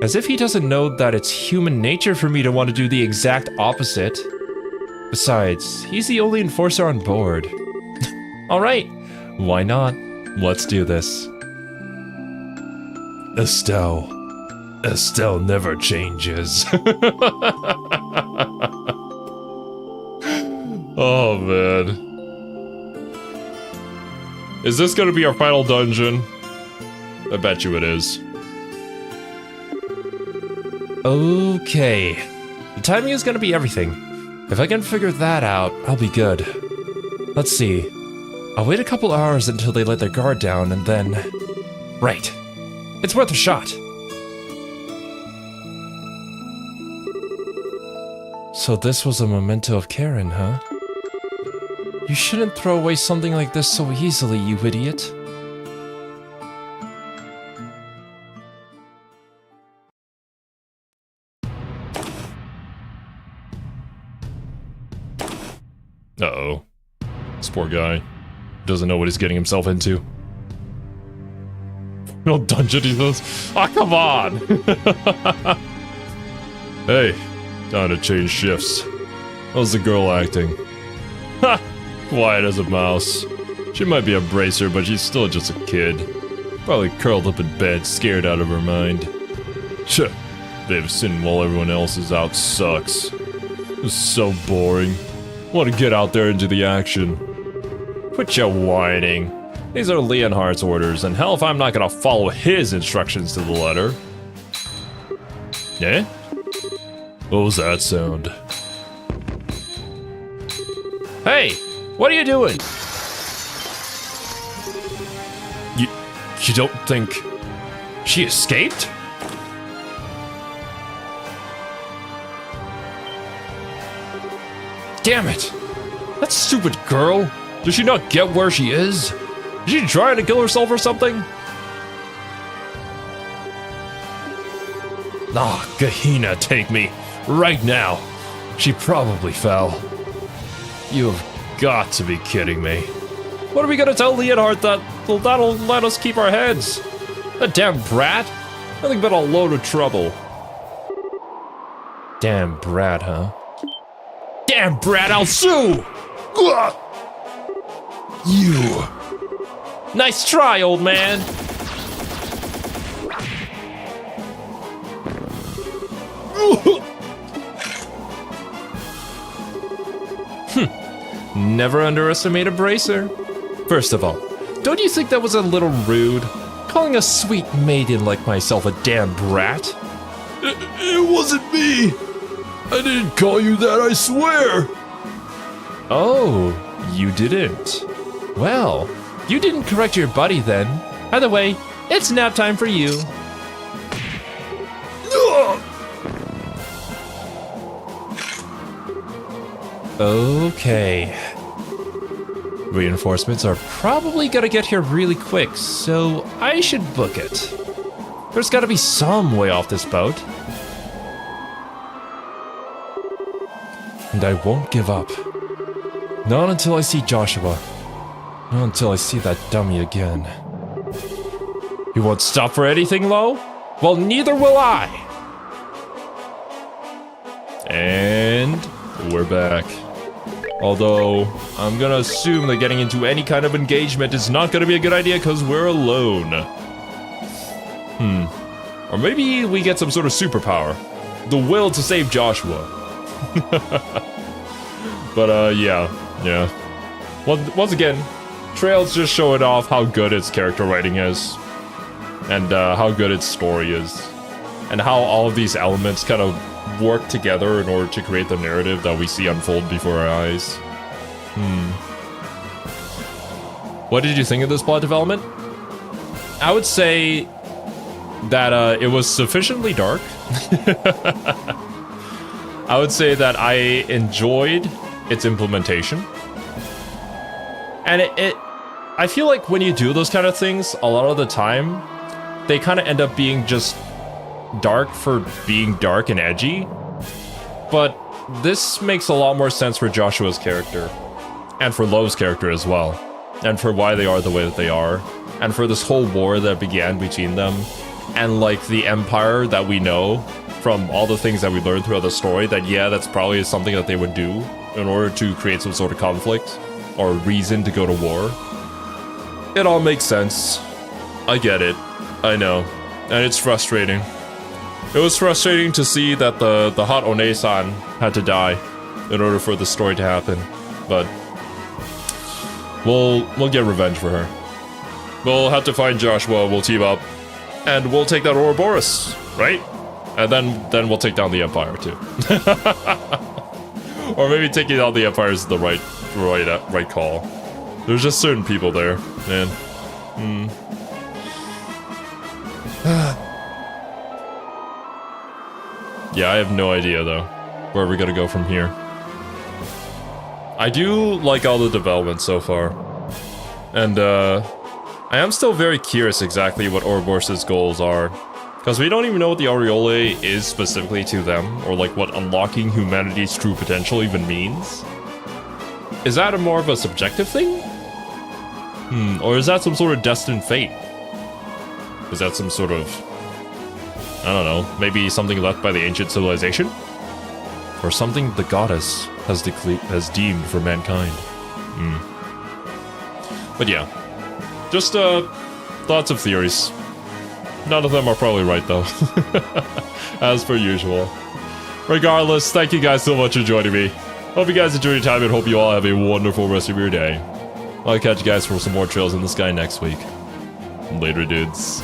As if he doesn't know that it's human nature for me to want to do the exact opposite. Besides, he's the only enforcer on board. Alright, why not? Let's do this. Estelle. Estelle never changes. Oh man. Is this gonna be our final dungeon? I bet you it is. Okay. The timing is gonna be everything. If I can figure that out, I'll be good. Let's see. I'll wait a couple hours until they let their guard down, and then... Right. It's worth a shot. So this was a memento of Karen, huh? You shouldn't throw away something like this so easily, you idiot. Poor guy. Doesn't know what he's getting himself into. No dungeon he does. Ah, come on! Hey, time to change shifts. How's the girl acting? Ha! Quiet as a mouse. She might be a bracer, but she's still just a kid. Probably curled up in bed, scared out of her mind. Tch, babysitting while everyone else is out sucks. It's so boring. Want to get out there into the action. Quit your whining. These are Leonhardt's orders, and hell if I'm not gonna follow his instructions to the letter. Eh? What was that sound? Hey! What are you doing? You don't think she escaped? Damn it! That stupid girl! Does she not get where she is? Is she trying to kill herself or something? Ah, Gehenna, take me. Right now. She probably fell. You've got to be kidding me. What are we gonna tell Leonhardt that'll let us keep our heads? That damn brat? Nothing but a load of trouble. Damn brat, huh? Damn brat, I'll sue! Ugh! You. Nice try, old man. Never underestimate a bracer. First of all, don't you think that was a little rude? Calling a sweet maiden like myself a damn brat? It wasn't me. I didn't call you that, I swear. Oh, you didn't. Well, you didn't correct your buddy then. Either way, it's nap time for you. Okay. Reinforcements are probably gonna get here really quick, so I should book it. There's gotta be some way off this boat. And I won't give up. Not until I see Joshua. Not until I see that dummy again. You won't stop for anything, Lo? Well, neither will I! And we're back. Although, I'm gonna assume that getting into any kind of engagement is not gonna be a good idea because we're alone. Or maybe we get some sort of superpower. The will to save Joshua. But, yeah. Once again, Trail's just showing off how good its character writing is. And, how good its story is. And how all of these elements kind of work together in order to create the narrative that we see unfold before our eyes. What did you think of this plot development? I would say that it was sufficiently dark. I would say that I enjoyed its implementation. And I feel like when you do those kind of things, a lot of the time, they kind of end up being just dark for being dark and edgy. But this makes a lot more sense for Joshua's character. And for Lo's character as well. And for why they are the way that they are. And for this whole war that began between them. And like the empire that we know from all the things that we learned throughout the story, that yeah, that's probably something that they would do in order to create some sort of conflict or reason to go to war. It all makes sense. I get it. I know. And it's frustrating. It was frustrating to see that the hot One-san had to die in order for the story to happen. But we'll get revenge for her. We'll have to find Joshua, we'll team up, and we'll take that Ouroboros, right? And then we'll take down the Empire too. Or maybe taking down the Empire is the right call. There's just certain people there, man. Yeah, I have no idea though. Where are we gonna go from here? I do like all the development so far. And I am still very curious exactly what Ouroboros' goals are. Because we don't even know what the Aureole is specifically to them, or like what unlocking humanity's true potential even means. Is that a more of a subjective thing? Or is that some sort of destined fate? Is that some sort of... I don't know, maybe something left by the ancient civilization? Or something the goddess has deemed for mankind? But yeah, just thoughts of theories. None of them are probably right though, as per usual. Regardless, thank you guys so much for joining me. Hope you guys enjoyed your time and hope you all have a wonderful rest of your day. I'll catch you guys for some more Trails in the Sky next week. Later, dudes.